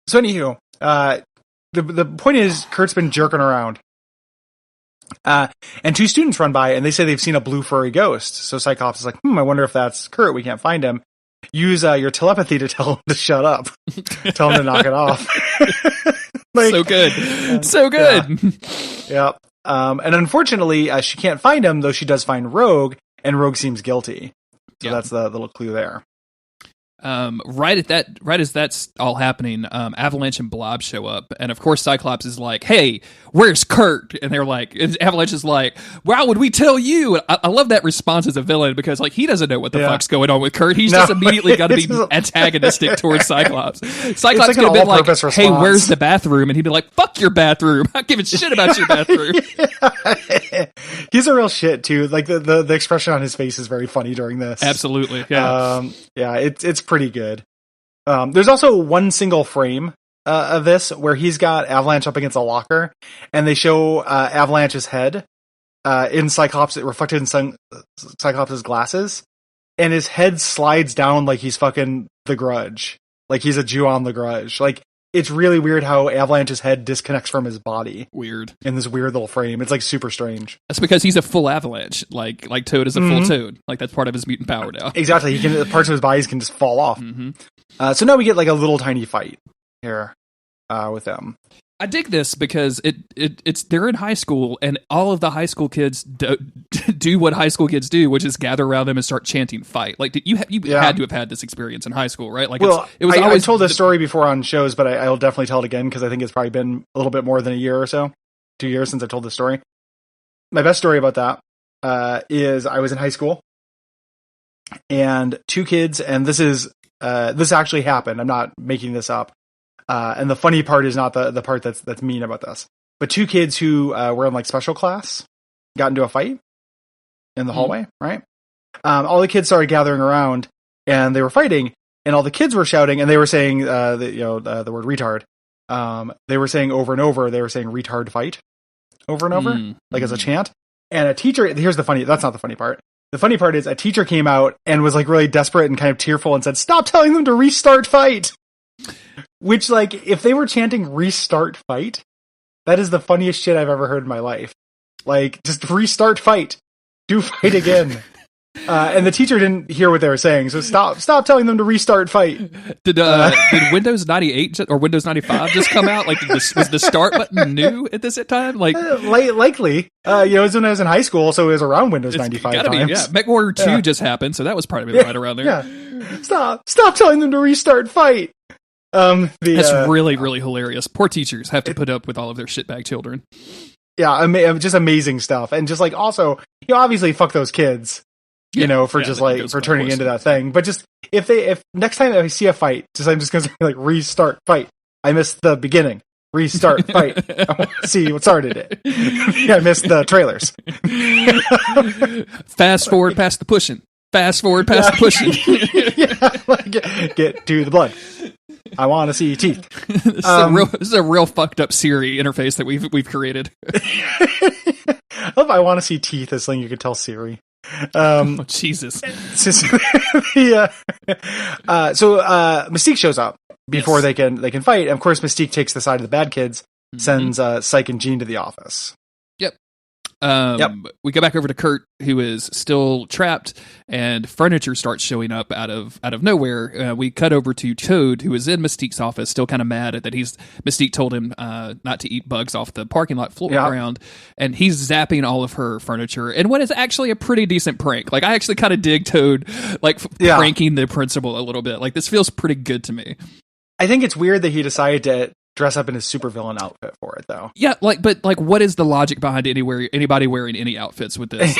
anywho, the point is Kurt's been jerking around. And two students run by and they say they've seen a blue furry ghost. So Cyclops is like, I wonder if that's Kurt. We can't find him. Use your telepathy to tell him to shut up. Tell him to knock it off. So good. So good. Yeah. And unfortunately, she can't find him, though she does find Rogue, and Rogue seems guilty. So that's the little clue there. Right as that's all happening, Avalanche and Blob show up, and of course Cyclops is like, "Hey, where's Kurt?" And they're like, Avalanche is like, "Why would we tell you?" I love that response as a villain because like he doesn't know what the fuck's going on with Kurt. He's just immediately got to be antagonistic towards Cyclops. Cyclops could have been like, response. "Hey, where's the bathroom?" And he'd be like, "Fuck your bathroom! I'm not giving shit about your bathroom." He's a real shit too. Like the expression on his face is very funny during this. Absolutely, yeah, it's pretty good. There's also one single frame of this where he's got Avalanche up against a locker, and they show Avalanche's head in Cyclops, reflected in Cyclops' glasses, and his head slides down like he's fucking the Grudge, like he's a Jew on the Grudge. Like, it's really weird how Avalanche's head disconnects from his body. Weird. In this weird little frame. It's like super strange. That's because he's a full Avalanche. Like Toad is a full Toad. Like, that's part of his mutant power now. Exactly. Parts of his bodies can just fall off. So now we get like a little tiny fight here with them. I dig this because it's they're in high school, and all of the high school kids do what high school kids do, which is gather around them and start chanting "fight." Like, you had to have had this experience in high school, right? Like, well, I told this story before on shows, but I'll definitely tell it again because I think it's probably been a little bit more than a year or so, 2 years since I told this story. My best story about that is I was in high school, and two kids, and this actually happened. I'm not making this up. And the funny part is not the part that's mean about this, but two kids who were in like special class got into a fight in the hallway, right? All the kids started gathering around, and they were fighting, and all the kids were shouting, and they were saying the word retard. They were saying over and over, they were saying retard fight over and over, like as a chant. And a teacher, that's not the funny part. The funny part is a teacher came out and was like really desperate and kind of tearful and said, "Stop telling them to restart fight." Which, like, if they were chanting restart fight, that is the funniest shit I've ever heard in my life. Like, just restart fight. Do fight again. And the teacher didn't hear what they were saying, so stop telling them to restart fight. Did Windows 98 or Windows 95 just come out? Like, was the start button new at this time? Like, likely. It was when I was in high school, so it was around Windows 95 gotta times. Be, yeah. MechWarrior 2 just happened, so that was probably right around there. Yeah. Stop telling them to restart fight. That's really, really hilarious. Poor teachers have to put up with all of their shitbag children. Yeah, just amazing stuff. And just like, also, obviously fuck those kids, for turning into that thing. But just, if next time I see a fight, I'm just going to say like, restart fight. I missed the beginning. Restart fight. I want to see what started it. I missed the trailers. Fast forward past the pushing. Fast forward past the pushing. Get to the blood. I want to see teeth. This is a real fucked up Siri interface that we've created. I love I want to see teeth as something you could tell Siri. Jesus. So Mystique shows up before they can fight. And of course, Mystique takes the side of the bad kids, sends Psyche and Jean to the office. We go back over to Kurt, who is still trapped, and furniture starts showing up out of nowhere. We cut over to Toad, who is in Mystique's office, still kind of mad that Mystique told him not to eat bugs off the parking lot ground, and he's zapping all of her furniture. And what is actually a pretty decent prank. Like, I actually kind of dig Toad, like pranking the principal a little bit. Like, this feels pretty good to me. I think it's weird that he decided to dress up in his supervillain outfit for it, though. Yeah, but what is the logic behind anybody wearing any outfits with this?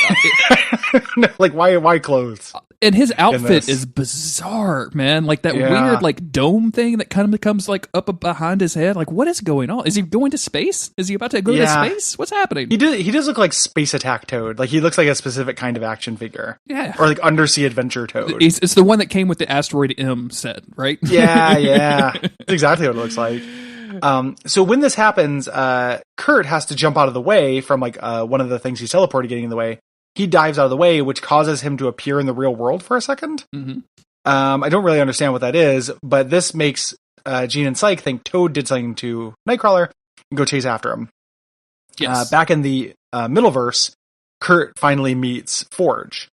Like, why clothes? And his outfit is bizarre, man. Like that weird like dome thing that kind of becomes like up behind his head. Like, what is going on? Is he going to space? Is he about to go to space? What's happening? He does look like Space Attack Toad. Like, he looks like a specific kind of action figure. Yeah. Or like Undersea Adventure Toad. It's the one that came with the Asteroid M set, right? Yeah. That's exactly what it looks like. So when this happens, Kurt has to jump out of the way from like one of the things he's teleported getting in the way. He dives out of the way, which causes him to appear in the real world for a second. I don't really understand what that is, but this makes Jean and Psyche think Toad did something to Nightcrawler and go chase after him. Yes. Back in the Middleverse, Kurt finally meets Forge.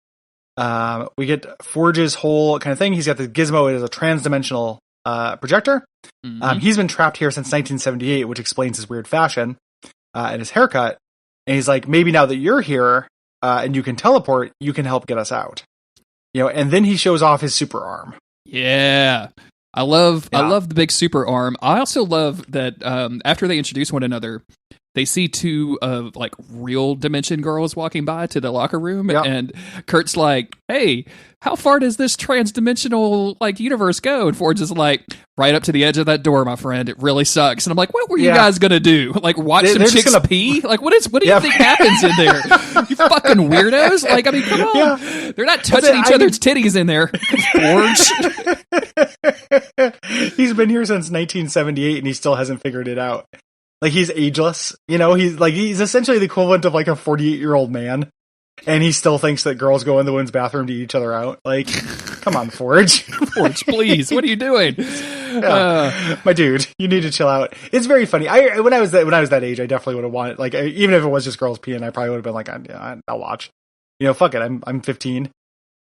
We get Forge's whole kind of thing. He's got the gizmo as a transdimensional projector. He's been trapped here since 1978, which explains his weird fashion and his haircut. And he's like, maybe now that you're here and you can teleport, you can help get us out. And then he shows off his super arm. Yeah. I love the big super arm. I also love that after they introduce one another, they see two like real Dimension girls walking by to the locker room, and Kurt's like, "Hey, how far does this trans-dimensional like universe go?" And Ford's is like, "Right up to the edge of that door, my friend. It really sucks." And I'm like, "What were you guys gonna do? Like watch some chicks pee? Like what do you think happens in there? You fucking weirdos! Like I mean, come on, they're not touching each other's titties in there." Forge. He's been here since 1978 and he still hasn't figured it out. Like he's ageless, you know. He's essentially the equivalent of like a 48-year-old man. And he still thinks that girls go in the women's bathroom to eat each other out. Like, come on, Forge. Forge, please. What are you doing? My dude, you need to chill out. It's very funny. When I was that age, I definitely would have wanted, like, even if it was just girls peeing, I probably would have been like, I'll watch. You know, fuck it. I'm 15.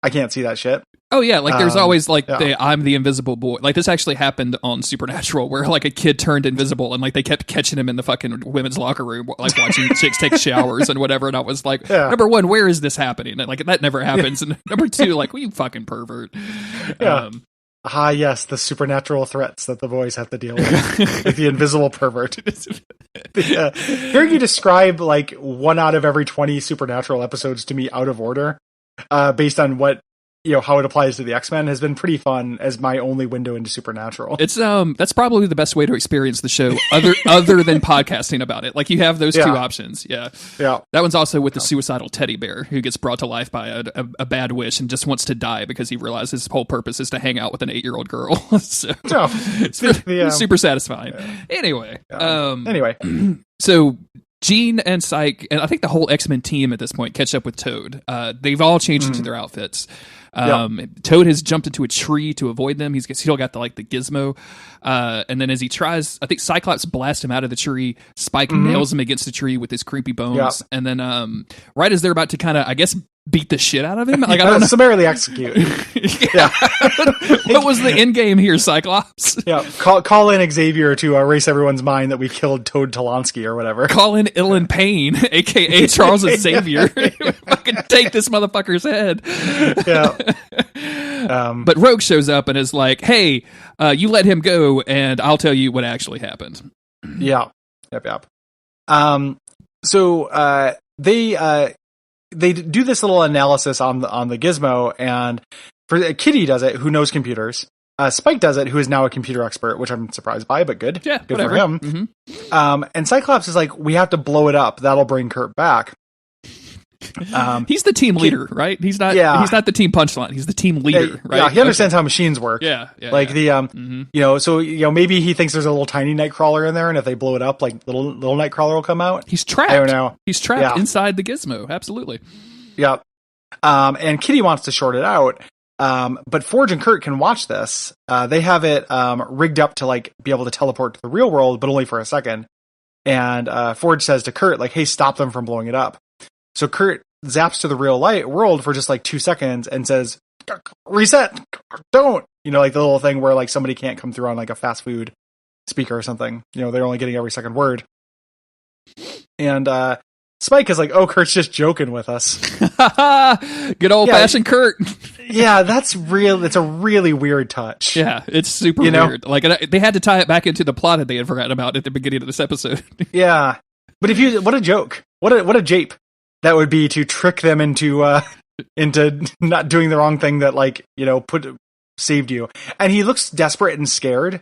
I can't see that shit. Oh yeah, like there's always like I'm the invisible boy. Like this actually happened on Supernatural, where like a kid turned invisible and like they kept catching him in the fucking women's locker room, like watching chicks take showers and whatever. And I was like, number one, where is this happening? And, like that never happens. And number two, like, well, you fucking pervert. Yeah. Yes, the supernatural threats that the boys have to deal with the invisible pervert. Hearing you describe like 1 out of every 20 Supernatural episodes to me out of order, based on what, you know, how it applies to the X-Men has been pretty fun as my only window into Supernatural. It's that's probably the best way to experience the show other than podcasting about it. Like you have those two options. Yeah. That one's also with the suicidal teddy bear who gets brought to life by a bad wish and just wants to die because he realizes his whole purpose is to hang out with an 8-year-old girl. So it's super satisfying. Anyway. So Jean and Psyche, and I think the whole X-Men team at this point catch up with Toad. They've all changed into their outfits. Toad has jumped into a tree to avoid them. He's still got the gizmo. And then as he tries, I think Cyclops blasts him out of the tree. Spike nails him against the tree with his creepy bones. And then right as they're about to kind of, I guess, beat the shit out of him. Like I don't know. Summarily execute. What was the end game here, Cyclops? Call in Xavier to erase everyone's mind that we killed Toad Talonsky or whatever. Call in Ilan Payne, aka Charles Xavier. Fucking take this motherfucker's head. But Rogue shows up and is like, "Hey, you let him go, and I'll tell you what actually happened." Yep. So they do this little analysis on the gizmo, and for Kitty does it, who knows computers. Spike does it, who is now a computer expert, which I'm surprised by, but good. Yeah, good whatever. for him. And Cyclops is like, "We have to blow it up. That'll bring Kurt back." He's the team leader, right? He's not. He's not the team punchline. He's the team leader, right? Yeah, he understands how machines work. You know, so maybe he thinks there's a little tiny Nightcrawler in there, and if they blow it up, like little Nightcrawler will come out. He's trapped. I don't know. He's trapped inside the gizmo. Absolutely. Yep. And Kitty wants to short it out. But Forge and Kurt can watch this. They have it rigged up to like be able to teleport to the real world, but only for a second. And Forge says to Kurt, like, "Hey, stop them from blowing it up." So Kurt zaps to the real world for just like 2 seconds and says, "Reset, don't." You know, like the little thing where like somebody can't come through on like a fast food speaker or something. You know, they're only getting every second word. And Spike is like, "Oh, Kurt's just joking with us." Good old fashioned Kurt. Yeah, that's real. It's a really weird touch. Yeah, it's super weird. Like they had to tie it back into the plot that they had forgotten about at the beginning of this episode. Yeah, but what a joke! What a jape that would be to trick them into not doing the wrong thing that like saved you. And he looks desperate and scared.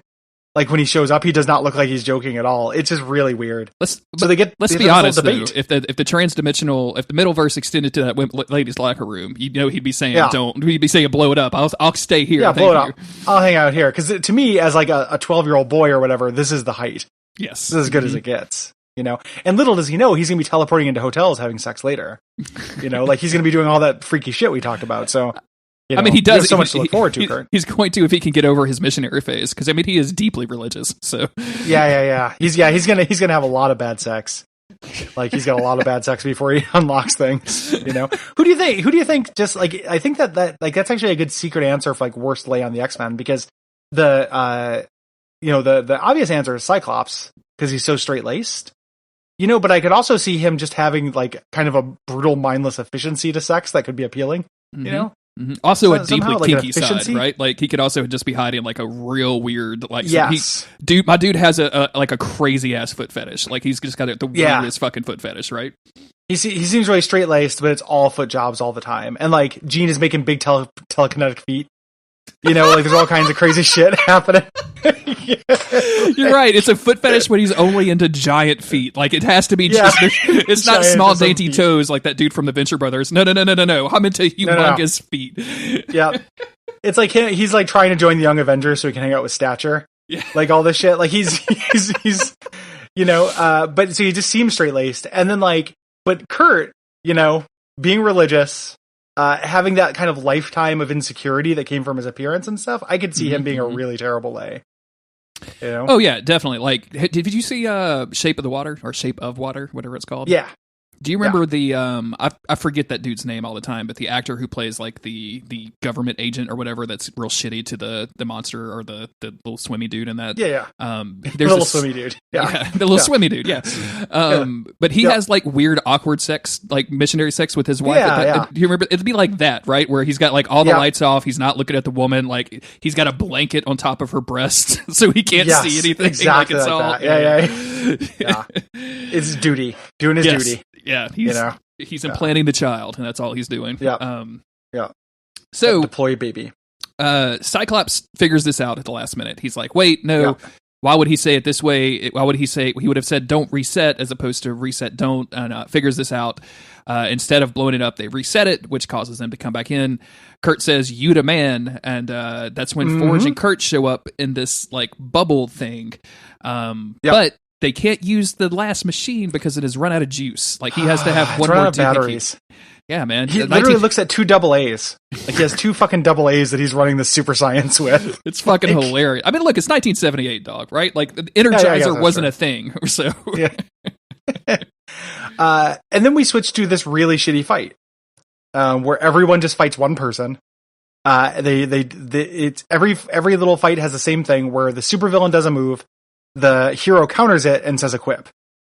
Like when he shows up, he does not look like he's joking at all. It's just really weird. Let's be honest though. If the transdimensional, if the Middleverse extended to that ladies' locker room, he'd be saying he'd be saying blow it up. I'll stay here. Yeah, blow it up. I'll hang out here because to me, as like a 12-year-old boy or whatever, this is the height. Yes, this is as good as it gets. You know, and little does he know he's gonna be teleporting into hotels having sex later. You know, like he's gonna be doing all that freaky shit we talked about. So. You know, I mean, he does so much to look forward to, Kurt. He's going to if he can get over his missionary phase, because I mean, he is deeply religious. So yeah. He's gonna have a lot of bad sex. Like he's got a lot of bad sex before he unlocks things. You know, who do you think? Just like I think that like that's actually a good secret answer for like worst lay on the X-Men, because the obvious answer is Cyclops because he's so straight laced. You know, but I could also see him just having like kind of a brutal, mindless efficiency to sex that could be appealing. Mm-hmm. You know. Also, a deeply somehow, like, kinky efficiency? side, right? Like he could also just be hiding like a real weird, like Yes. my dude has a like a crazy ass foot fetish. Like he's just got the weirdest fucking foot fetish, right? He seems really straight laced, but it's all foot jobs all the time. And like Gene is making big telekinetic feet. You know, like there's all kinds of crazy shit happening. You're right. It's a foot fetish when he's only into giant feet. Like it has to be just. It's not small dainty toes like that dude from the Venture Brothers. No. I'm into humongous feet. Yeah, it's like he's like trying to join the Young Avengers so he can hang out with Stature. Yeah, like all this shit. Like he's you know. But so he just seems straight laced, and then like, but Kurt, you know, being religious. Having that kind of lifetime of insecurity that came from his appearance and stuff, I could see him being a really terrible lay. You know? Oh yeah, definitely. Like, did you see Shape of the Water or Shape of Water, whatever it's called? Yeah. Do you remember the I forget that dude's name all the time, but the actor who plays like the government agent or whatever that's real shitty to the monster or the little swimmy dude in that. Yeah. There's the little swimmy dude. Yeah. The little swimmy dude, yeah. But he has like weird awkward sex, like missionary sex with his wife. Do you remember? It'd be like that, right? Where he's got like all the lights off, he's not looking at the woman, like he's got a blanket on top of her breast so he can't see anything. Exactly like it's like all that. Yeah. It's duty. Doing his duty. Yeah, he's implanting the child, and that's all he's doing. Yeah. So deploy baby. Cyclops figures this out at the last minute. He's like, "Wait, no. Yeah. Why would he say it this way? Why would he say he would have said don't reset as opposed to reset don't?" And figures this out. Instead of blowing it up, they reset it, which causes them to come back in. Kurt says, "You the man," and that's when Forge and Kurt show up in this like bubble thing. But they can't use the last machine because it has run out of juice. Like he has to have one more batteries. Yeah, man. He literally looks at 2 AA's. Like he has 2 fucking AA's that he's running the super science with. It's fucking hilarious. I mean, look, it's 1978, dog, right? Like the Energizer wasn't a thing. So and then we switch to this really shitty fight where everyone just fights one person. It's every little fight has the same thing where the supervillain does a move. The hero counters it and says a quip.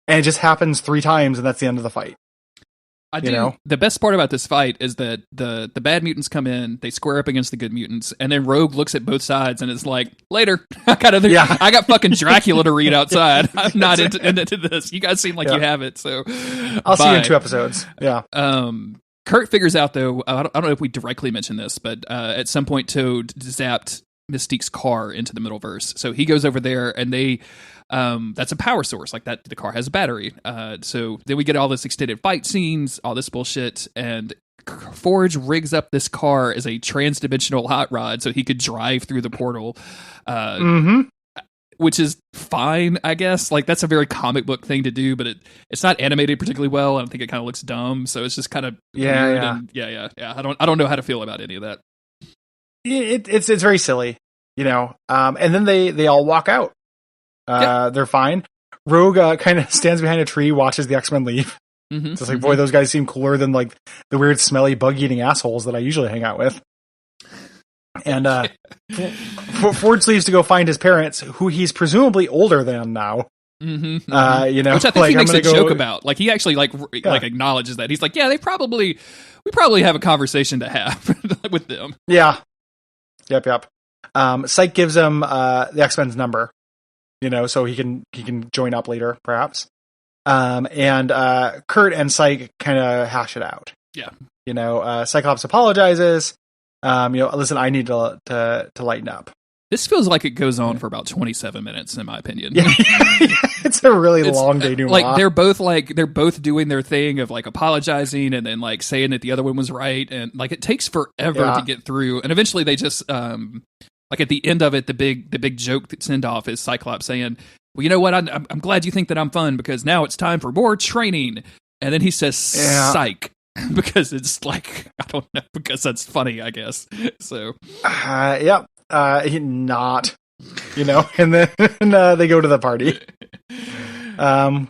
And it just happens 3 times, and that's the end of the fight. The best part about this fight is that the bad mutants come in, they square up against the good mutants, and then Rogue looks at both sides and is like, later. I got fucking Dracula to read outside. I'm not into this. You guys seem like you have it, so I'll see you in 2 episodes. Yeah. Kurt figures out, though, I don't know if we directly mentioned this, but at some point Toad zapped Mystique's car into the Middleverse. So he goes over there and they that's a power source. Like that the car has a battery. So then we get all this extended fight scenes, all this bullshit, and Forge rigs up this car as a trans-dimensional hot rod so he could drive through the portal. Which is fine, I guess. Like that's a very comic book thing to do, but it's not animated particularly well. I don't think it kind of looks dumb, so it's just kind of weird. And I don't know how to feel about any of that. It's very silly, you know. And then they all walk out. They're fine. Rogue kind of stands behind a tree, watches the X-Men leave. It's like, boy, those guys seem cooler than like the weird, smelly, bug-eating assholes that I usually hang out with. And Forge leaves to go find his parents, who he's presumably older than now. You know, which I think he makes a joke about. Like he actually like acknowledges that. He's like, yeah, we probably have a conversation to have with them. Yeah. Yep. Psych gives him the X-Men's number, you know, so he can join up later, perhaps. And Kurt and Psych kind of hash it out. Yeah. You know, Cyclops apologizes. You know, listen, I need to lighten up. This feels like it goes on for about 27 minutes, in my opinion. Yeah. It's a really long day. Like they're both doing their thing of like apologizing and then like saying that the other one was right, and like it takes forever to get through. And eventually they just like at the end of it, the big joke that send off is Cyclops saying, "Well, you know what? I'm glad you think that I'm fun because now it's time for more training." And then he says, "Psych." Because it's like, I don't know, because that's funny, I guess. So, not, you know, and then they go to the party.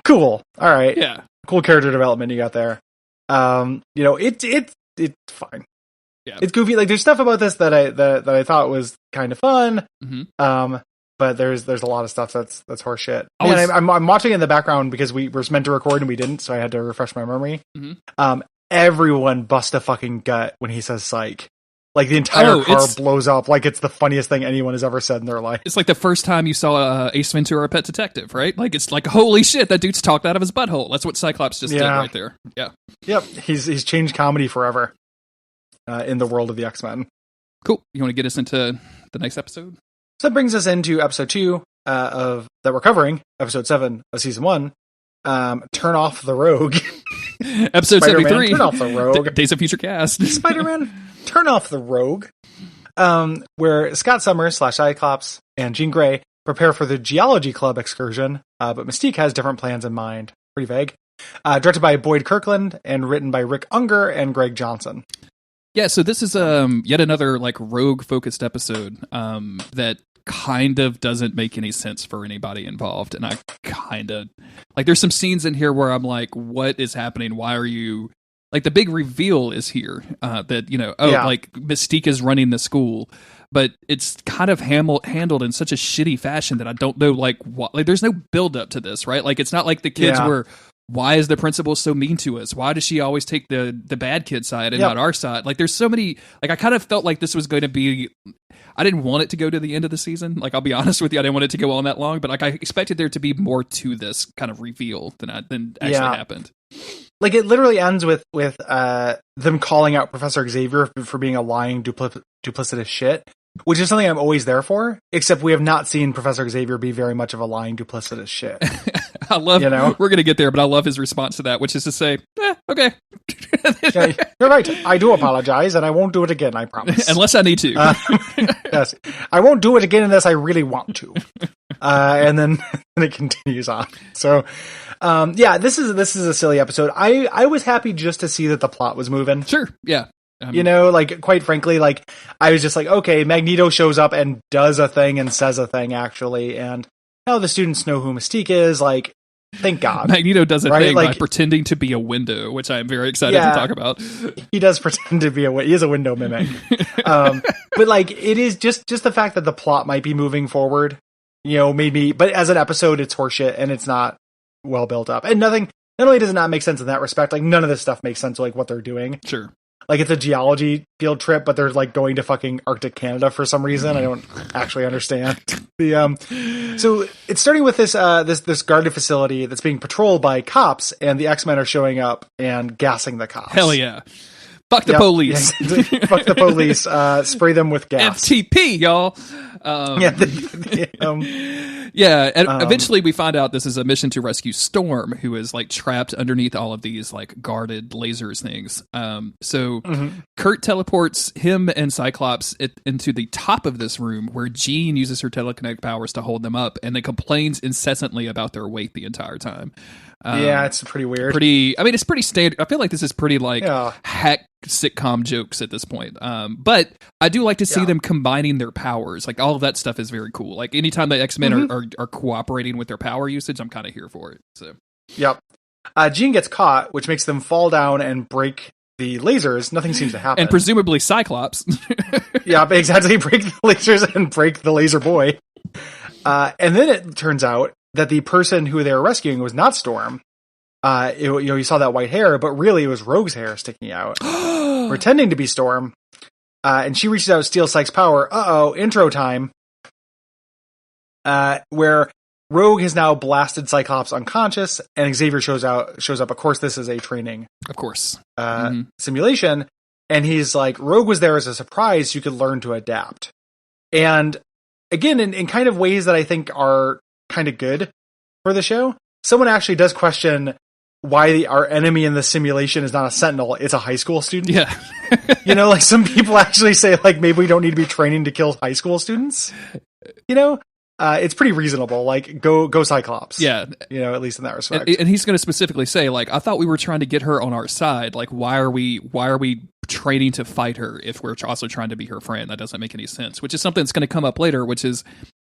Cool. All right. Yeah. Cool character development you got there. You know, it's fine. Yeah. It's goofy. Like there's stuff about this that I thought was kind of fun. But there's a lot of stuff that's horseshit. I'm watching it in the background because we were meant to record and we didn't, so I had to refresh my memory. Everyone bust a fucking gut when he says psych. Like the entire car blows up like it's the funniest thing anyone has ever said in their life. It's like the first time you saw Ace Ventura, Pet Detective, right? Like it's like, holy shit, that dude's talked out of his butthole. That's what Cyclops just did right there. Yeah. Yep. He's changed comedy forever in the world of the X-Men. Cool. You want to get us into the next episode? So that brings us into episode 2 that we're covering, episode 7 of season 1. Turn Off the Rogue. Episode Spider-Man, 73. Turn Off the Rogue. Days of Future Cast. Spider-Man, Turn Off the Rogue. Where Scott Summers / Cyclops and Jean Grey prepare for the Geology Club excursion, but Mystique has different plans in mind. Pretty vague. Directed by Boyd Kirkland and written by Rick Unger and Greg Johnson. Yeah, so this is yet another like rogue-focused episode that kind of doesn't make any sense for anybody involved, and I kind of like. There's some scenes in here where I'm like, "What is happening? Why are you?" Like the big reveal is here that like Mystique is running the school, but it's kind of handled in such a shitty fashion that I don't know like what. Like there's no build up to this, right? Like it's not like the kids were. Why is the principal so mean to us? Why does she always take the bad kid side and not our side? Like there's so many, like I kind of felt like this was going to be, I didn't want it to go to the end of the season. Like I'll be honest with you, I didn't want it to go on that long, but like I expected there to be more to this kind of reveal than actually happened. Like it literally ends with them calling out Professor Xavier for being a lying, duplicitous shit, which is something I'm always there for, except we have not seen Professor Xavier be very much of a lying, duplicitous shit. I love, we're going to get there, but I love his response to that, which is to say, okay. Yeah, you're right. I do apologize, and I won't do it again, I promise. Unless I need to. Yes. I won't do it again unless I really want to. And then it continues on. So, this is a silly episode. I was happy just to see that the plot was moving. Sure, yeah. Like, quite frankly, like, I was just like, okay, Magneto shows up and does a thing and says a thing, actually, and now the students know who Mystique is, like, thank God. Magneto does a thing by pretending to be a window, which I am very excited to talk about. He does pretend to be he is a window mimic. But, like, it is just the fact that the plot might be moving forward, made me, but as an episode, it's horseshit, and it's not well built up. And not only does it not make sense in that respect, like, none of this stuff makes sense, like, what they're doing. Sure. Like, it's a geology field trip, but they're, like, going to fucking Arctic Canada for some reason. I don't actually understand. So it's starting with this guarded facility that's being patrolled by cops, and the X-Men are showing up and gassing the cops. Hell yeah. Fuck the police. Fuck the police. Spray them with gas. FTP, y'all. And eventually we find out this is a mission to rescue Storm, who is like trapped underneath all of these like guarded lasers things. Kurt teleports him and Cyclops into the top of this room where Jean uses her telekinetic powers to hold them up, and they complains incessantly about their weight the entire time. It's pretty weird. It's pretty standard. I feel like this is pretty like hack sitcom jokes at this point. But I do like to see them combining their powers. Like all of that stuff is very cool. Like anytime the X-Men are cooperating with their power usage, I'm kind of here for it. So, yep. Jean gets caught, which makes them fall down and break the lasers. Nothing seems to happen. And presumably Cyclops. Yeah, exactly. Break the lasers and break the laser boy. And then it turns out that the person who they were rescuing was not Storm. You saw that white hair, but really it was Rogue's hair sticking out, pretending to be Storm. And she reaches out to steal Sykes' power. Intro time. Where Rogue has now blasted Cyclops unconscious, and Xavier shows up. Of course, this is a training, simulation. And he's like, Rogue was there as a surprise. So you could learn to adapt. And again, in kind of ways that I think are kind of good for the show. Someone actually does question why our enemy in the simulation is not a Sentinel, it's a high school student. Yeah. Like some people actually say like maybe we don't need to be training to kill high school students. It's pretty reasonable. Like go Cyclops. Yeah. At least in that respect. And he's going to specifically say like, I thought we were trying to get her on our side. Like why are we training to fight her if we're also trying to be her friend? That doesn't make any sense, which is something that's going to come up later, which is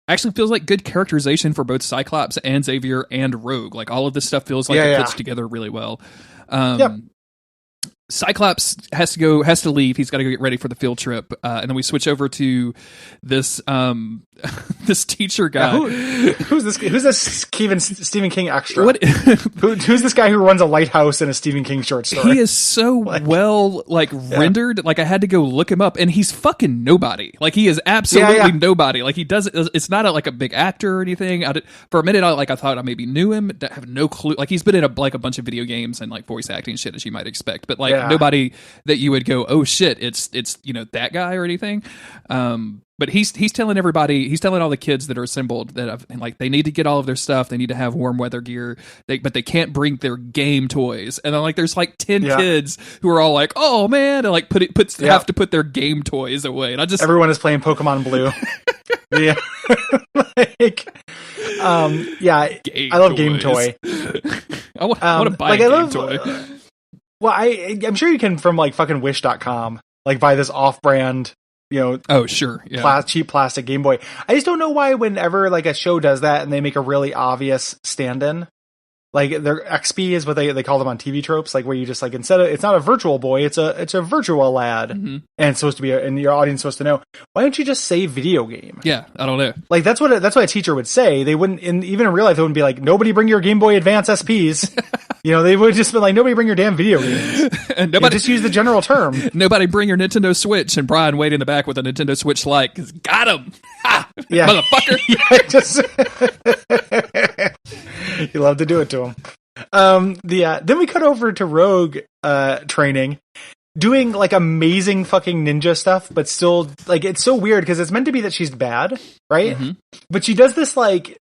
actually feels like good characterization for both Cyclops and Xavier and Rogue. Like all of this stuff feels like it fits together really well. Cyclops has to leave. He's got to go get ready for the field trip. And then we switch over to this this teacher guy. Who's this? Who's this Stephen King extra? Who's this guy who runs a lighthouse in a Stephen King short story? He is so rendered. Like I had to go look him up, and he's fucking nobody. Like he is absolutely nobody. Like he doesn't. It's not like a big actor or anything. For a minute, I thought I maybe knew him. I have no clue. Like he's been in a bunch of video games and like voice acting shit as you might expect, but like nobody that you would go, oh shit, it's that guy or anything. But he's telling everybody, he's telling all the kids that are assembled that they need to get all of their stuff. They need to have warm weather gear, but they can't bring their game toys. And then there's 10 kids who are all like, oh man, and have to put their game toys away. And everyone is playing Pokemon Blue. Yeah. I love Game Toy. I want to buy a Game Toy. Well, I'm sure you can from fucking Wish.com buy this off-brand, oh sure, cheap plastic Game Boy. I just don't know why whenever a show does that and they make a really obvious stand-in, their XP is what they call them on TV tropes, where you just instead of, it's not a virtual boy, it's a virtual lad, mm-hmm. and it's supposed to be and your audience is supposed to know. Why don't you just say video game? Yeah, I don't know. That's what a teacher would say. They wouldn't, even in real life, they wouldn't be like, nobody bring your Game Boy Advance SPs. They would just be like, nobody bring your damn video games. And nobody just use the general term. Nobody bring your Nintendo Switch. And Brian Wade in the back with a Nintendo Switch got him. Ha! Yeah. Motherfucker. You love to do it to him. Then we cut over to Rogue training, doing amazing fucking ninja stuff, but still it's so weird because it's meant to be that she's bad, right? Mm-hmm. But she does this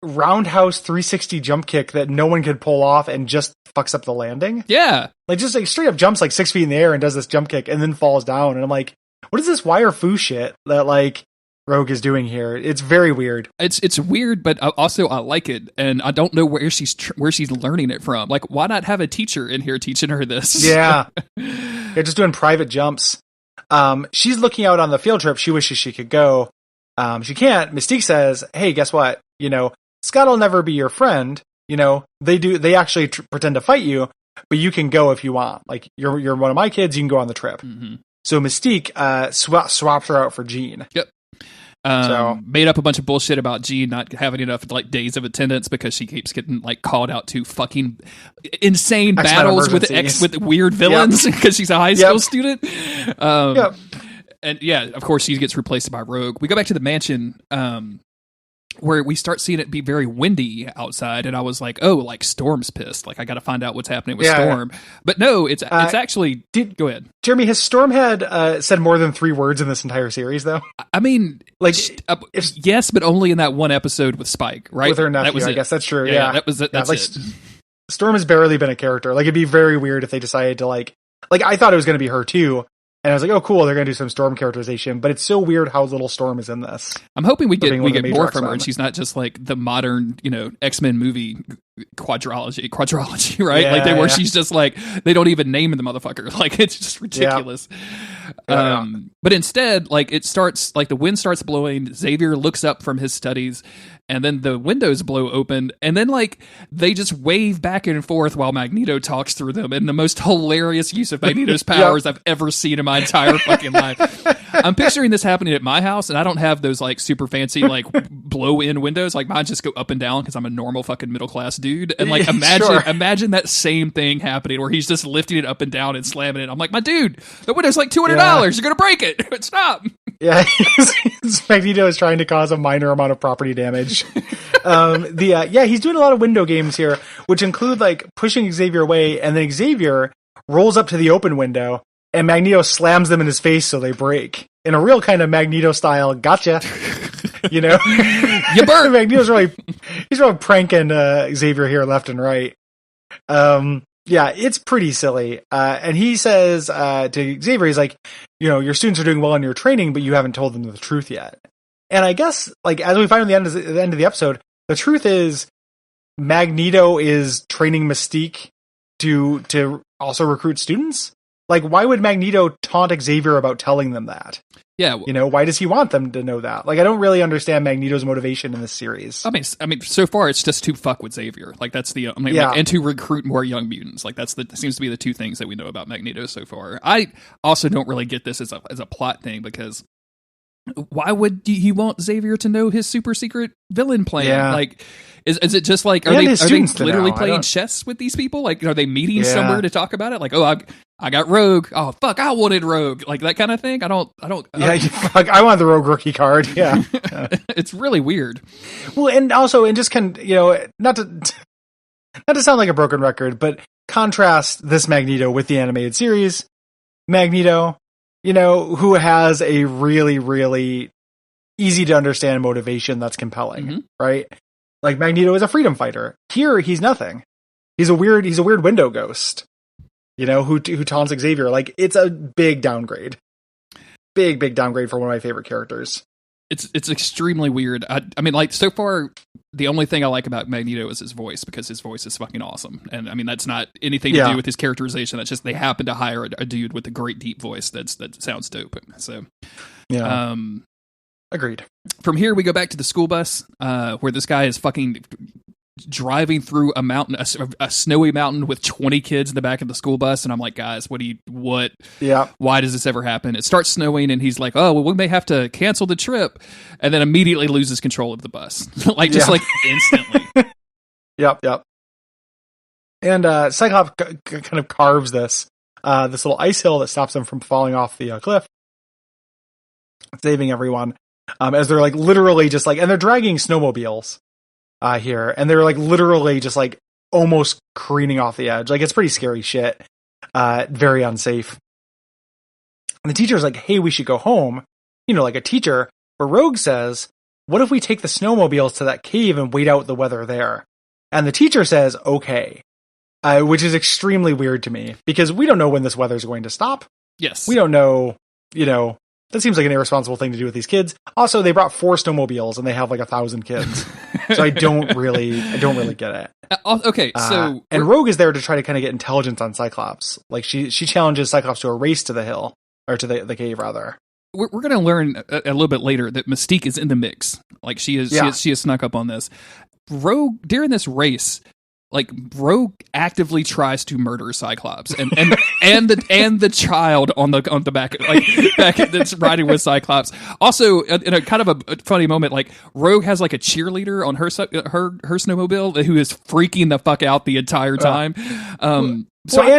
roundhouse 360 jump kick that no one could pull off and just fucks up the landing. Yeah, just straight up jumps 6 feet in the air and does this jump kick and then falls down. And I'm like, what is this wire foo shit that Rogue is doing here? It's very weird. It's weird, but also I like it, and I don't know where she's learning it from. Why not have a teacher in here teaching her this? Yeah, they're just doing private jumps. She's looking out on the field trip. She wishes she could go. She can't. Mystique says, "Hey, guess what? Scott will never be your friend. They actually pretend to fight you, but you can go if you want. You're one of my kids. You can go on the trip." Mm-hmm. So Mystique swaps her out for Jean. Yep. Made up a bunch of bullshit about Jean not having enough days of attendance because she keeps getting called out to fucking insane X-Men battles with weird villains because she's a high school student. And of course she gets replaced by Rogue. We go back to the mansion where we start seeing it be very windy outside, and I was like, oh, Storm's pissed. I got to find out what's happening with Storm. But no, it's actually... Go ahead. Jeremy, has Storm had said more than 3 words in this entire series, though? I mean, yes, but only in that one episode with Spike, right? With her nephew, I guess. That's true, yeah. That was it. That's it. Storm has barely been a character. It'd be very weird if they decided to, I thought it was going to be her, too. And I was like, oh, cool, they're going to do some Storm characterization. But it's so weird how little Storm is in this. I'm hoping we get more from her, and she's not just the modern, X-Men movie quadrology, right? Yeah, where she's just they don't even name the motherfucker. It's just ridiculous. But instead, it starts, the wind starts blowing. Xavier looks up from his studies, and then the windows blow open, and then they just wave back and forth while Magneto talks through them in the most hilarious use of Magneto's powers I've ever seen in my entire fucking life. I'm picturing this happening at my house, and I don't have those super fancy blow in windows. Mine just go up and down because I'm a normal fucking middle class dude. And imagine that same thing happening where he's just lifting it up and down and slamming it. I'm like, my dude, the window's $200. You're gonna break it. Stop. Yeah, Magneto is trying to cause a minor amount of property damage. He's doing a lot of window games here, which include pushing Xavier away, and then Xavier rolls up to the open window, and Magneto slams them in his face so they break. In a real kind of Magneto style, gotcha. You burn. Magneto's he's really pranking Xavier here left and right. It's pretty silly. And he says to Xavier, he's like, your students are doing well in your training, but you haven't told them the truth yet. And I guess, as we find at the end of the episode, the truth is Magneto is training Mystique to also recruit students. Why would Magneto taunt Xavier about telling them that? Yeah. Why does he want them to know that? I don't really understand Magneto's motivation in this series. I mean, so far it's just to fuck with Xavier. That's the, and to recruit more young mutants. That seems to be the two things that we know about Magneto so far. I also don't really get this as a plot thing because why would he want Xavier to know his super secret villain plan? Yeah. Like, is it just like, are they literally playing chess with these people? Like, are they meeting somewhere to talk about it? Like, oh, I got Rogue. Oh, fuck, I wanted Rogue. Like, that kind of thing. I don't. Like, I want the Rogue rookie card. Yeah. It's really weird. Well, and just kind of, not to sound like a broken record, but contrast this Magneto with the animated series. Magneto, who has a really, really easy to understand motivation that's compelling, right? Like, Magneto is a freedom fighter. Here, he's nothing. He's a weird window ghost, who taunts Xavier. Like, it's a big downgrade. Big downgrade for one of my favorite characters. It's extremely weird. I mean, like, so far, the only thing I like about Magneto is his voice, because his voice is fucking awesome. And I mean, that's not anything to do with his characterization. That's just they happen to hire a dude with a great deep voice that sounds dope. So, yeah. Agreed. From here, we go back to the school bus, where this guy is fucking driving through a mountain, a snowy mountain with 20 kids in the back of the school bus. And I'm like, guys, what? Yeah. Why does this ever happen? It starts snowing and he's like, oh, well, we may have to cancel the trip. And then immediately loses control of the bus. Like instantly. Yep. And Cyclops kind of carves this little ice hill that stops them from falling off the cliff, saving everyone. As they're like literally just like, and they're dragging snowmobiles here, and they're like literally just like almost careening off the edge. Like, it's pretty scary shit. Very unsafe. And the teacher's like, hey, we should go home. Like a teacher. But Rogue says, what if we take the snowmobiles to that cave and wait out the weather there? And the teacher says, okay. Which is extremely weird to me, because we don't know when this weather's going to stop. Yes. We don't know, that seems like an irresponsible thing to do with these kids. Also, they brought 4 snowmobiles and they have like 1,000 kids. So I don't really get it. Okay, so and Rogue is there to try to kind of get intelligence on Cyclops. Like, she challenges Cyclops to a race to the hill, or to the cave rather. We're going to learn a little bit later that Mystique is in the mix. Like, she has snuck up on this. Rogue, during this race, like, Rogue actively tries to murder Cyclops and the child on the back that's riding with Cyclops. Also, in a kind of a funny moment, like, Rogue has like a cheerleader on her snowmobile who is freaking the fuck out the entire time. And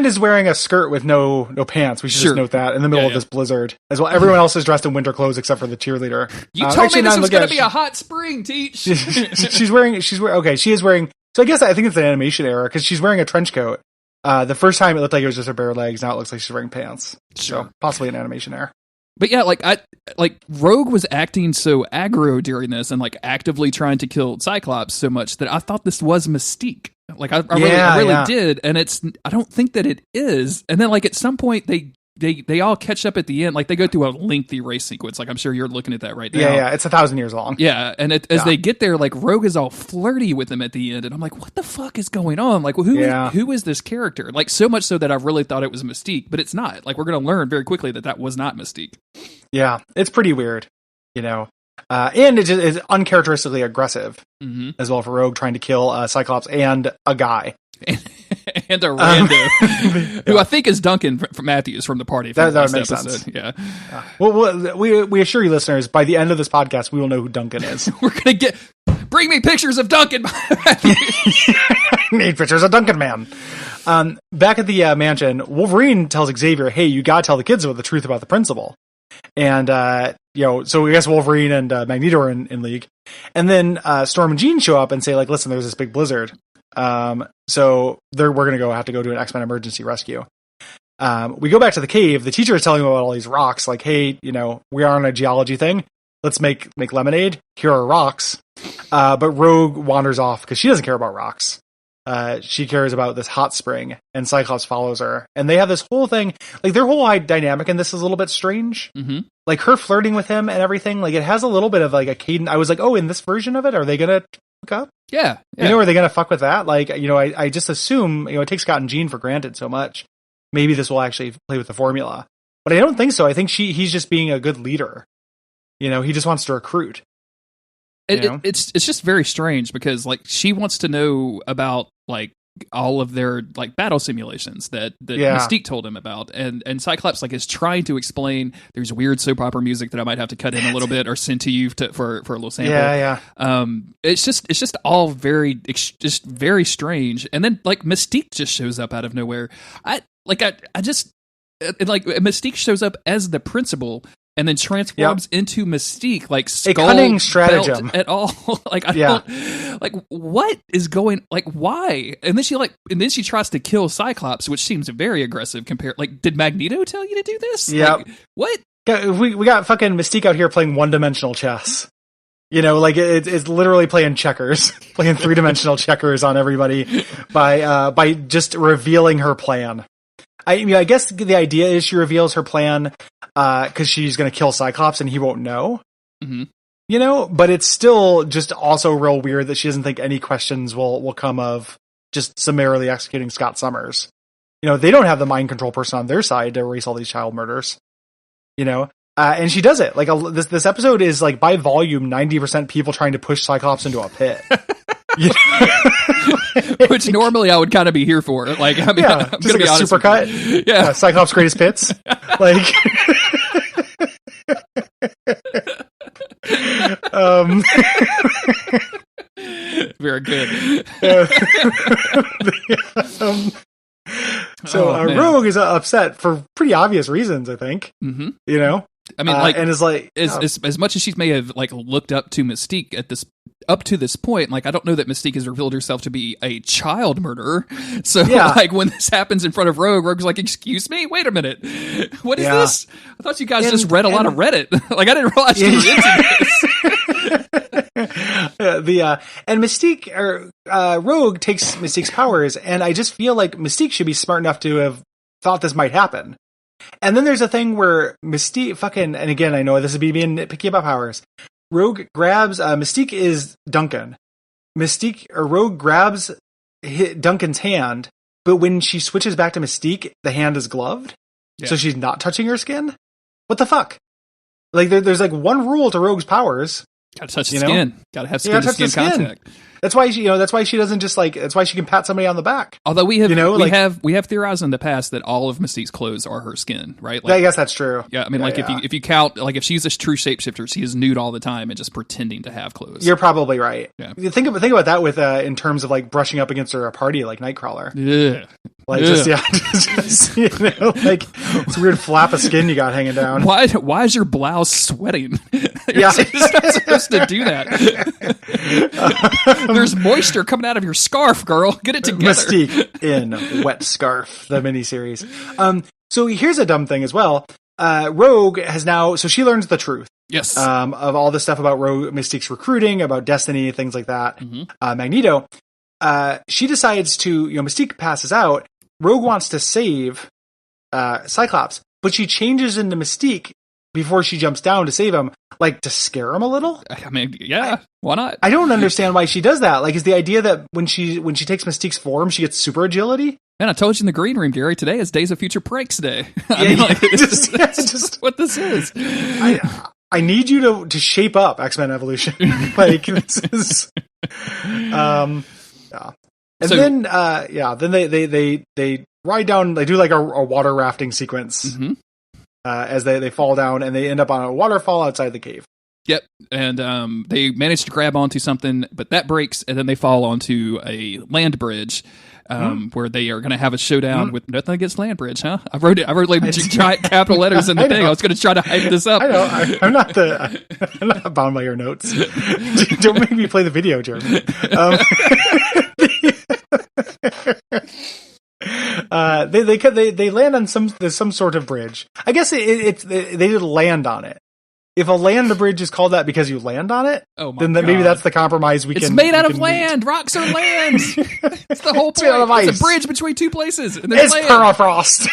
is wearing a skirt with no pants. We should just note that, in the middle of this blizzard as well. Everyone else is dressed in winter clothes except for the cheerleader. You told me this was going to be a hot spring, Teach. She's wearing. She is wearing. So I think it's an animation error, because she's wearing a trench coat. The first time it looked like it was just her bare legs. Now it looks like she's wearing pants. Sure. So possibly an animation error. But yeah, Rogue was acting so aggro during this and like actively trying to kill Cyclops so much that I thought this was Mystique. Like, I really did, and I don't think that it is. And then like at some point they all catch up at the end. Like, they go through a lengthy race sequence. Like, I'm sure you're looking at that right now. Yeah, it's 1,000 years long. Yeah, and as they get there, like, Rogue is all flirty with them at the end, and I'm like, what the fuck is going on? Like, who is this character? Like, so much so that I really thought it was Mystique, but it's not. Like, we're going to learn very quickly that was not Mystique. Yeah, it's pretty weird, and it is uncharacteristically aggressive as well for Rogue, trying to kill Cyclops and a guy. And a rando, who I think is Duncan from Matthews from the party. That makes sense. Yeah. Well, we assure you, listeners, by the end of this podcast, we will know who Duncan is. We're going to bring me pictures of Duncan. Need pictures of Duncan, man. Back at the mansion, Wolverine tells Xavier, hey, you got to tell the kids about the truth about the principal. And, so I guess Wolverine and Magneto are in league. And then Storm and Jean show up and say, like, listen, there's this big blizzard. So we're going to have to go to an X-Men emergency rescue. We go back to the cave. The teacher is telling them about all these rocks. Like, hey, we are on a geology thing. Let's make lemonade. Here are rocks. But Rogue wanders off because she doesn't care about rocks. She cares about this hot spring, and Cyclops follows her. And they have this whole thing, like, their whole dynamic in this is a little bit strange. Mm-hmm. Like, her flirting with him and everything, like, it has a little bit of like a cadence. I was like, oh, in this version of it, are they going to hook up? Yeah. Are they going to fuck with that? Like, I just assume, it takes Scott and Jean for granted so much. Maybe this will actually play with the formula. But I don't think so. I think he's just being a good leader. He just wants to recruit. It's just very strange because, like, she wants to know about, like, all of their like battle simulations that Mystique told him about, and Cyclops like is trying to explain. There's weird soap opera music that I might have to cut in a little bit or send to you for a little sample. It's just all very strange, and then like Mystique just shows up out of nowhere. Mystique shows up as the principal and then transforms into Mystique, like skull, a cunning stratagem at all. Like I don't like what is going, like why? And then she tries to kill Cyclops, which seems very aggressive compared. Like, did Magneto tell you to do this? Yeah. Like, what? We got fucking Mystique out here playing 1-dimensional chess. You know, like it's literally playing checkers, playing 3-dimensional checkers on everybody by just revealing her plan. I guess the idea is she reveals her plan because she's going to kill Cyclops and he won't know. Mm-hmm. You know, but it's still just also real weird that she doesn't think any questions will come of just summarily executing Scott Summers. You know, they don't have the mind control person on their side to erase all these child murders. You know, and she does it. Like this episode is like by volume 90% people trying to push Cyclops into a pit. Which normally I would kind of be here for. Like, I mean, I'm just gonna like be honest. Supercut. Yeah, Cyclops' greatest hits. Like, very good. Rogue is upset for pretty obvious reasons, I think. Mm-hmm. You know, I mean, like, and is like as much as she may have like looked up to Mystique up to this point, like I don't know that Mystique has revealed herself to be a child murderer. So like when this happens in front of Rogue's like, "Excuse me, wait a minute, what is this? I thought you guys just read a lot of Reddit. Like I didn't realize you were into this." And Mystique or Rogue takes Mystique's powers, and I just feel like Mystique should be smart enough to have thought this might happen. And then there's a thing where Mystique and again, I know this is me being nitpicky about powers. Rogue grabs, Mystique is Duncan. Rogue grabs Duncan's hand, but when she switches back to Mystique, the hand is gloved. Yeah. So she's not touching her skin? What the fuck? Like, there's like one rule to Rogue's powers. Gotta touch the skin. Gotta have skin-to-skin contact. That's why that's why she doesn't just like, that's why she can pat somebody on the back. Although we have, we have theorized in the past that all of Mystique's clothes are her skin, right? Like, I guess that's true. Yeah. I mean, if you count, like if she's a true shapeshifter, she is nude all the time and just pretending to have clothes. You're probably right. Yeah. Think about that with, in terms of like brushing up against her a party like Nightcrawler. Yeah. Like just you know, like it's a weird flap of skin you got hanging down. Why is your blouse sweating? You're not supposed to do that. There's moisture coming out of your scarf, girl. Get it together. Mystique in Wet Scarf, the miniseries. So here's a dumb thing as well. Rogue has now, so she learns the truth. Yes. Of all the stuff about Mystique's recruiting, about Destiny, things like that. Mm-hmm. Magneto. She decides to, Mystique passes out. Rogue wants to save Cyclops, but she changes into Mystique before she jumps down to save him, like to scare him a little. I mean, yeah, why not? I don't understand why she does that. Like, is the idea that when she takes Mystique's form, she gets super agility? Man, I told you in the green room, Gary, today is Days of Future Pranks Day. That's what this is. I need you to shape up X-Men Evolution. Like, this is, yeah. And then they ride down, they do like a water rafting sequence. Mm-hmm. As they fall down and they end up on a waterfall outside the cave. Yep. And they manage to grab onto something, but that breaks, and then they fall onto a land bridge where they are going to have a showdown with nothing against land bridge, huh? I wrote like giant capital letters in the thing. I was going to try to hype this up. I know. I'm not bound by your notes. Don't make me play the video, Jeremy. They land on some sort of bridge. I guess they did land on it. If a land bridge is called that because you land on it, then maybe that's the compromise It's made out of land. Rocks are land. It's the whole point. It's a bridge between two places. And it's land. Permafrost.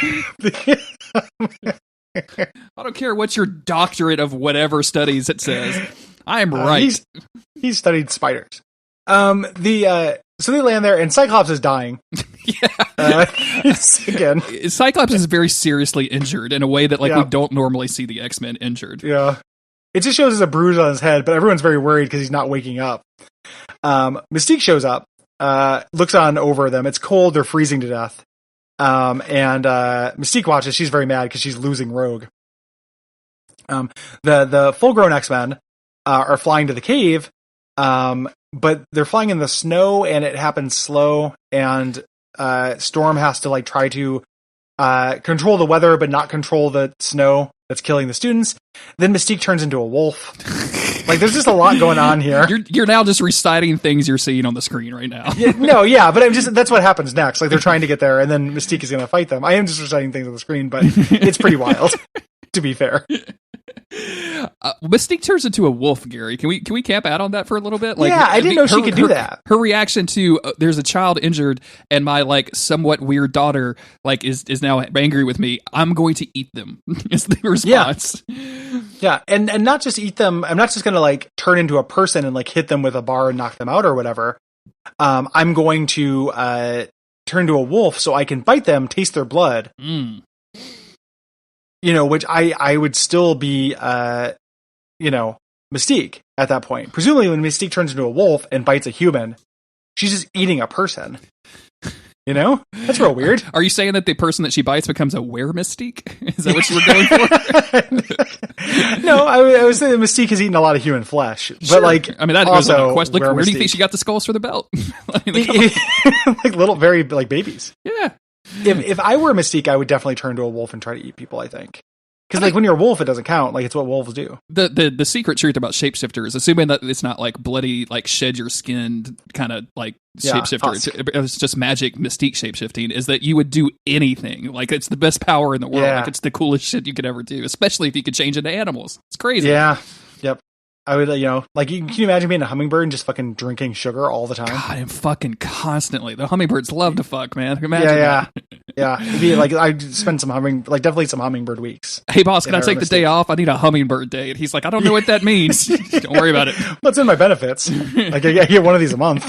I don't care what your doctorate of whatever studies it says. I am right. He's studied spiders. So they land there, and Cyclops is dying. Yeah. Again. Cyclops is very seriously injured in a way that we don't normally see the X-Men injured. Yeah. It just shows as a bruise on his head, but everyone's very worried because he's not waking up. Mystique shows up, looks on over them. It's cold. They're freezing to death. And Mystique watches. She's very mad because she's losing Rogue. The full-grown X-Men are flying to the cave, but they're flying in the snow, and it happens slow, and Storm has to like try to control the weather, but not control the snow that's killing the students. Then Mystique turns into a wolf. Like, there's just a lot going on here. You're now just reciting things you're seeing on the screen right now. But that's what happens next. Like, they're trying to get there, and then Mystique is going to fight them. I am just reciting things on the screen, but it's pretty wild, to be fair. Mystique turns into a wolf, Gary. Can we camp out on that for a little bit? Like, yeah, I didn't know she could do that. Her reaction to there's a child injured and my like somewhat weird daughter like is now angry with me. I'm going to eat them. Is the response. Yeah, and not just eat them. I'm not just going to like turn into a person and like hit them with a bar and knock them out or whatever. I'm going to turn to a wolf so I can bite them, taste their blood. You know, which I would still be, Mystique at that point. Presumably when Mystique turns into a wolf and bites a human, she's just eating a person. You know? That's real weird. Are you saying that the person that she bites becomes a were-Mystique? Is that what you were going for? No, I was saying Mystique has eaten a lot of human flesh. But like, I mean, that goes on a question. Like, where do you think she got the skulls for the belt? Like little, very like babies. Yeah. If I were Mystique, I would definitely turn to a wolf and try to eat people, I think. Because like when you're a wolf, it doesn't count. Like it's what wolves do. The secret truth about shapeshifters, assuming that it's not like bloody, like shed your skin kind of like shapeshifter, it's just magic Mystique shapeshifting, is that you would do anything. Like it's the best power in the world. Like it's the coolest shit you could ever do, especially if you could change into animals. It's crazy. Yeah. Yep. I would, like, can you imagine being a hummingbird and just fucking drinking sugar all the time? God, and fucking constantly. The hummingbirds love to fuck, man. Imagine that. Yeah. It'd be like, I'd spend definitely some hummingbird weeks. Hey, boss, can I take the day off? I need a hummingbird day. And he's like, I don't know what that means. Don't worry about it. What's in my benefits? Like, I get one of these a month.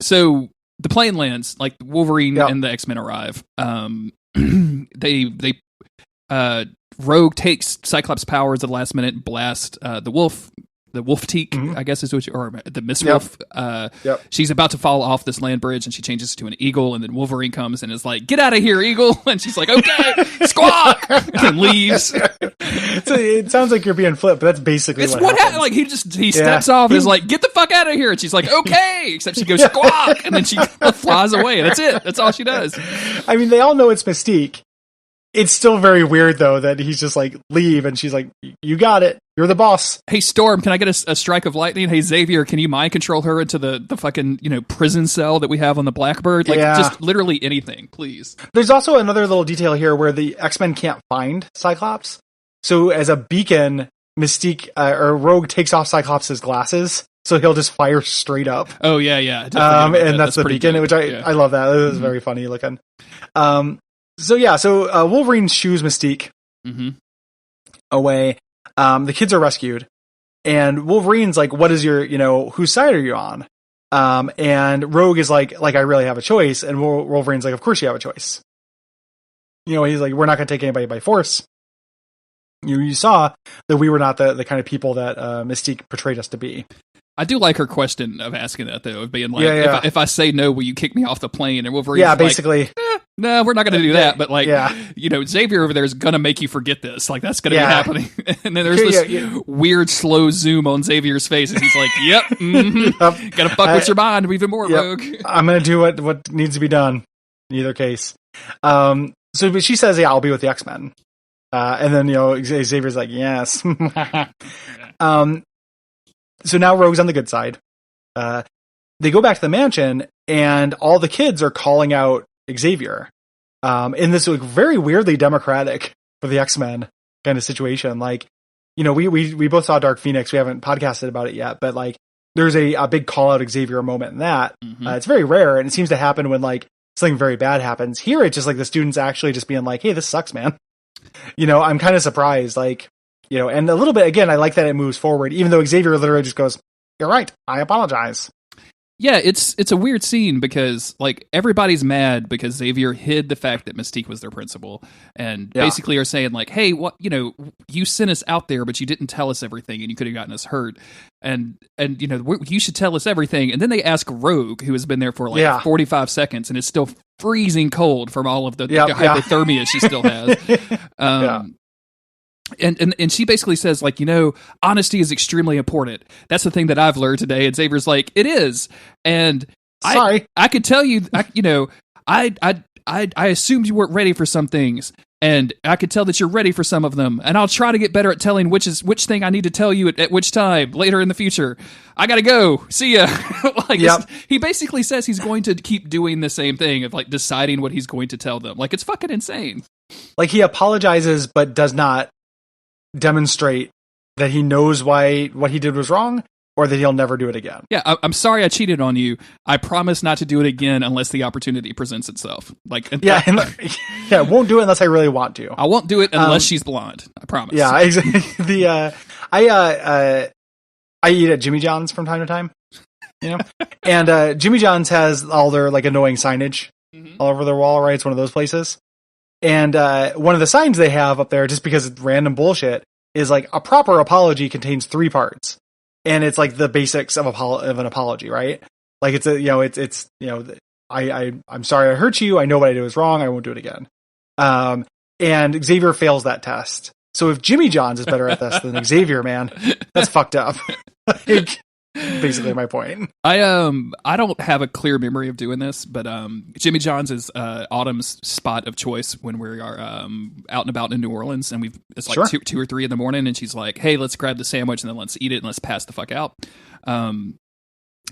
So the plane lands, like Wolverine and the X-Men arrive. Rogue takes Cyclops' powers at the last minute, blast the Wolf-Teak, I guess is what or the Miss Wolf. She's about to fall off this land bridge, and she changes to an eagle, and then Wolverine comes and is like, "Get out of here, eagle!" And she's like, "Okay, squawk!" and leaves. So it sounds like you're being flipped, but that's basically what happens. Like he steps off and is like, "Get the fuck out of here!" And she's like, "Okay," except she goes squawk, and then she flies away. That's it. That's all she does. I mean, they all know it's Mystique. It's still very weird, though, that he's just like, leave, and she's like, you got it. You're the boss. Hey, Storm, can I get a strike of lightning? Hey, Xavier, can you mind control her into the fucking, prison cell that we have on the Blackbird? Like, just literally anything, please. There's also another little detail here where the X-Men can't find Cyclops. So as a beacon, Mystique, or Rogue takes off Cyclops' glasses, so he'll just fire straight up. Oh, yeah. And that's the beacon, good. Which I love that. It was very funny looking. So Wolverine shoos Mystique away. The kids are rescued, and Wolverine's like, "What is your, whose side are you on?" And Rogue is like, I really have a choice, and Wolverine's like, "Of course you have a choice." He's like, "We're not going to take anybody by force." You saw that we were not the kind of people that Mystique portrayed us to be. I do like her question of asking that, though, of being like, if I say no, will you kick me off the plane? And Wolverine's basically. No, we're not going to do that. But Xavier over there is going to make you forget this. Like, that's going to be happening. And then there's this weird slow zoom on Xavier's face, and he's like, "Yep, got to fuck with your mind even more, Rogue." I'm going to do what needs to be done in either case. But she says, "Yeah, I'll be with the X-Men." And then Xavier's like, "Yes." So now Rogue's on the good side. They go back to the mansion, and all the kids are calling out Xavier in this very weirdly democratic for the X-Men kind of situation. Like, we both saw Dark Phoenix. We haven't podcasted about it yet, but like there's a big call out Xavier moment in that. It's very rare, and it seems to happen when like something very bad happens. Here, it's just like the students actually just being like, "Hey, this sucks, man." I'm kind of surprised. Like, and a little bit, again, I like that it moves forward, even though Xavier literally just goes, "You're right. I apologize." Yeah, it's a weird scene because like everybody's mad because Xavier hid the fact that Mystique was their principal, and basically are saying like, "Hey, what you sent us out there, but you didn't tell us everything, and you could have gotten us hurt, and you should tell us everything." And then they ask Rogue, who has been there for like 45 seconds and is still freezing cold from all of the hypothermia she still has. And she basically says, like, honesty is extremely important. That's the thing that I've learned today. And Xavier's like, it is. And I could tell you, I assumed you weren't ready for some things, and I could tell that you're ready for some of them. And I'll try to get better at telling which thing I need to tell you at which time later in the future. I gotta go. See ya. He basically says he's going to keep doing the same thing of like deciding what he's going to tell them. Like, it's fucking insane. Like, he apologizes, but does not demonstrate that he knows why what he did was wrong, or that he'll never do it again. Yeah, I'm sorry I cheated on you. I promise not to do it again unless the opportunity presents itself. Like, won't do it unless I really want to. I won't do it unless she's blonde. I promise. Yeah, exactly. I eat at Jimmy John's from time to time, and Jimmy John's has all their like annoying signage all over their wall. Right, it's one of those places. And one of the signs they have up there, just because it's random bullshit, is like, a proper apology contains 3 parts, and it's like the basics of an apology, right? Like, it's I'm sorry I hurt you. I know what I did was wrong. I won't do it again. And Xavier fails that test. So if Jimmy John's is better at this than Xavier, man, that's fucked up. Basically my point. I don't have a clear memory of doing this, but Jimmy John's is Autumn's spot of choice when we are out and about in New Orleans, and it's like 2 or 3 in the morning, and she's like, "Hey, let's grab the sandwich and then let's eat it and let's pass the fuck out."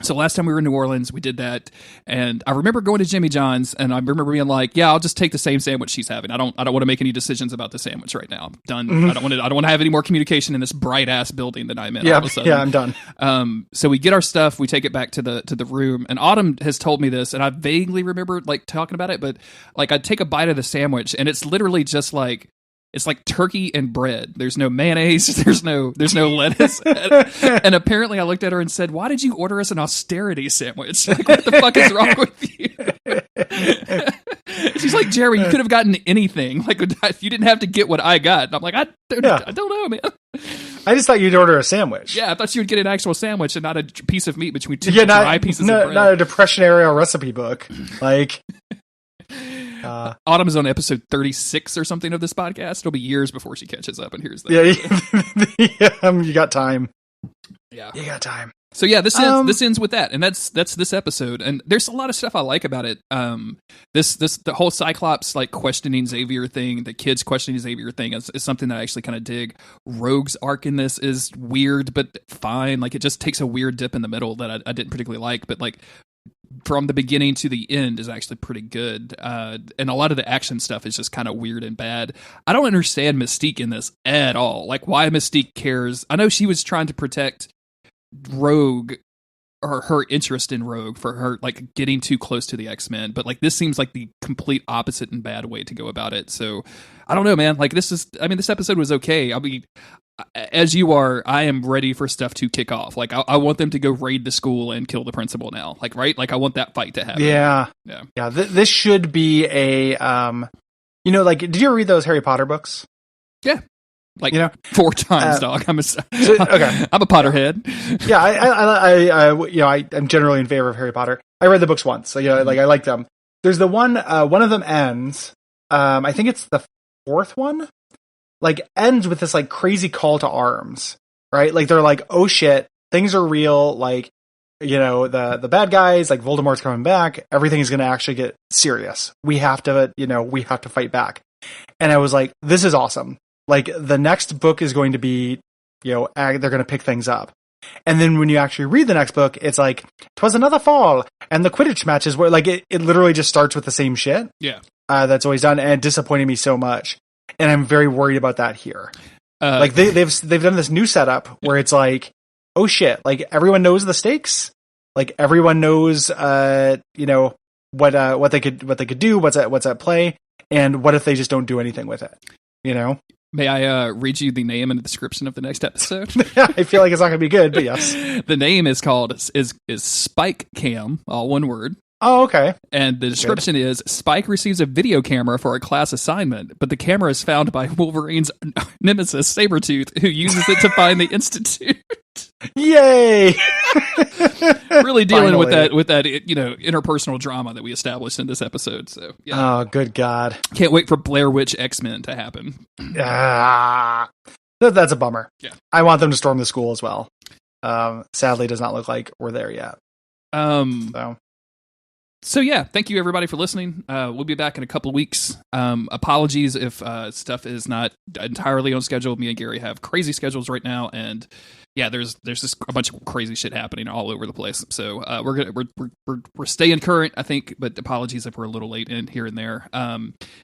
So last time we were in New Orleans, we did that, and I remember going to Jimmy John's, and I remember being like, "Yeah, I'll just take the same sandwich she's having. I don't want to make any decisions about the sandwich right now. I'm done. Mm-hmm. I don't want to have any more communication in this bright ass building that I'm in." Yeah, all of a sudden. Yeah, I'm done. So we get our stuff, we take it back to the room, and Autumn has told me this, and I vaguely remember like talking about it, but like I'd take a bite of the sandwich, and it's literally just like. It's like turkey and bread. There's no mayonnaise. There's no lettuce. And apparently I looked at her and said, "Why did you order us an austerity sandwich? Like, what the fuck is wrong with you?" She's like, "Jerry, you could have gotten anything. Like, you didn't have to get what I got." And I'm like, I don't know, man. I just thought you'd order a sandwich. Yeah, I thought you would get an actual sandwich and not a piece of meat between two dry pieces of bread. Not a Depression era recipe book. Like... Autumn is on episode 36 or something of this podcast. It'll be years before she catches up and hears that. You got time. Yeah, you got time. So yeah, this ends with that, and that's this episode. And there's a lot of stuff I like about it. The whole Cyclops like questioning Xavier thing, the kids questioning Xavier thing is something that I actually kind of dig. Rogue's arc in this is weird, but fine. Like, it just takes a weird dip in the middle that I didn't particularly like, but like. From the beginning to the end is actually pretty good. And a lot of the action stuff is just kind of weird and bad. I don't understand Mystique in this at all. Like, why Mystique cares. I know she was trying to protect Rogue, or her interest in Rogue, for her like getting too close to the X-Men, but like this seems like the complete opposite and bad way to go about it. So I don't know, man. Like, this episode was okay. I mean, as you are, I am ready for stuff to kick off. Like, I want them to go raid the school and kill the principal now. Like, right? Like, I want that fight to happen. Yeah. This should be a, like, did you ever read those Harry Potter books? Yeah. Like, 4 times, dog. I'm a Potterhead. Yeah, I'm generally in favor of Harry Potter. I read the books once, so like I like them. There's the one of them ends. I think it's the 4th one. Like, ends with this like crazy call to arms, right? Like, they're like, "Oh shit, things are real." Like, the bad guys, like Voldemort's coming back. Everything is going to actually get serious. We have to fight back. And I was like, this is awesome. Like, the next book is going to be, they're going to pick things up. And then when you actually read the next book, it's like, "'Twas another fall," and the Quidditch matches where like it literally just starts with the same shit. Yeah, that's always done, and it disappointed me so much. And I'm very worried about that here. Like, they've done this new setup where it's like, oh shit, like everyone knows the stakes, like everyone knows, what they could do, what's at play, and what if they just don't do anything with it, May I read you the name and the description of the next episode? I feel like it's not going to be good, but yes. The name is called is Spike Cam, all one word. Oh, okay. And the description is, Spike receives a video camera for a class assignment, but the camera is found by Wolverine's nemesis, Sabretooth, who uses it to find the Institute. Yay! Really dealing with that, interpersonal drama that we established in this episode. So, yeah. Oh, good God. Can't wait for Blair Witch X-Men to happen. That's a bummer. Yeah. I want them to storm the school as well. Sadly, does not look like we're there yet. So yeah, thank you everybody for listening. We'll be back in a couple of weeks. Apologies if stuff is not entirely on schedule. Me and Gary have crazy schedules right now, and yeah, there's just a bunch of crazy shit happening all over the place. So we're staying current, I think, but apologies if we're a little late in here and there.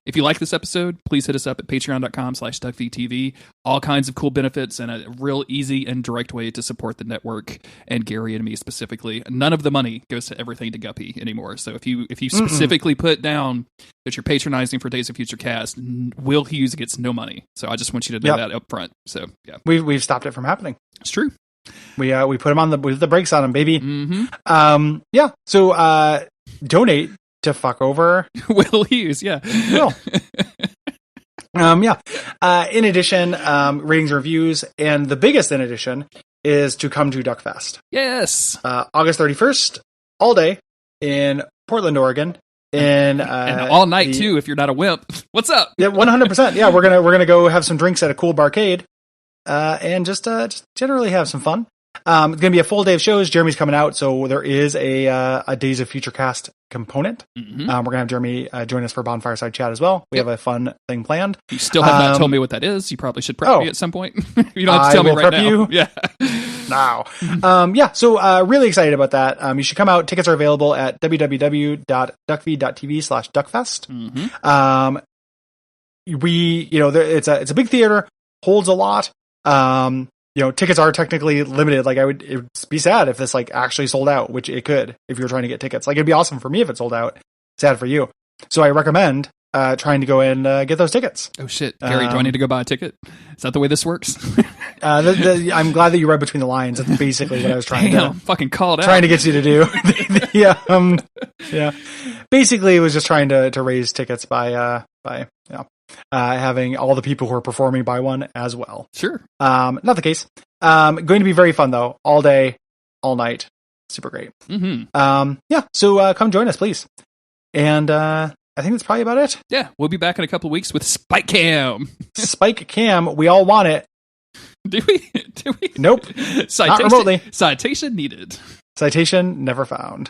If you like this episode, please hit us up at patreon.com/Duckfeed.tv. All kinds of cool benefits and a real easy and direct way to support the network and Gary and me specifically. None of the money goes to everything to Guppy anymore. So if you specifically put down that you're patronizing for Days of Future Cast, Will Hughes gets no money. So I just want you to know that up front. So yeah, we've stopped it from happening. It's true. We put him on the brakes on him, baby. Mm-hmm. Yeah. So donate to fuck over Will Hughes. Yeah. Will. Yeah. In addition, ratings and reviews, and the biggest in addition is to come to Duckfest. Yes. August 31st, all day in Portland, Oregon. And all night too, if you're not a wimp. What's up? Yeah, 100%. Yeah, we're gonna go have some drinks at a cool barcade, and just generally have some fun. It's gonna be a full day of shows. Jeremy's coming out, so there is a Days of Future Cast component. Mm-hmm. We're gonna have Jeremy join us for Bonfireside Chat as well. We have a fun thing planned. You still have not told me what that is. You probably should prep me at some point. You don't have to tell me right now. You. Yeah. Now. Yeah, so really excited about that. You should come out. Tickets are available at www.duckfeed.tv/duckfest. Mm-hmm. It's a big theater, holds a lot. Tickets are technically limited. Like it would be sad if this actually sold out, which it could if you were trying to get tickets. It'd be awesome for me if it sold out. Sad for you. So I recommend trying to go and get those tickets. Oh shit, Gary, do I need to go buy a ticket? Is that the way this works? I'm glad that you read between the lines. That's basically what I was trying to fucking called out. Trying to get you to do. Yeah. Basically, it was just trying to raise tickets by having all the people who are performing buy one as well. Sure. Not the case. Going to be very fun though. All day, all night. Super great. Mm-hmm. Yeah. So come join us, please. And I think that's probably about it. Yeah, we'll be back in a couple of weeks with Spike Cam. Spike Cam. We all want it. Do we? Nope. Not remotely. Citation needed. Citation never found.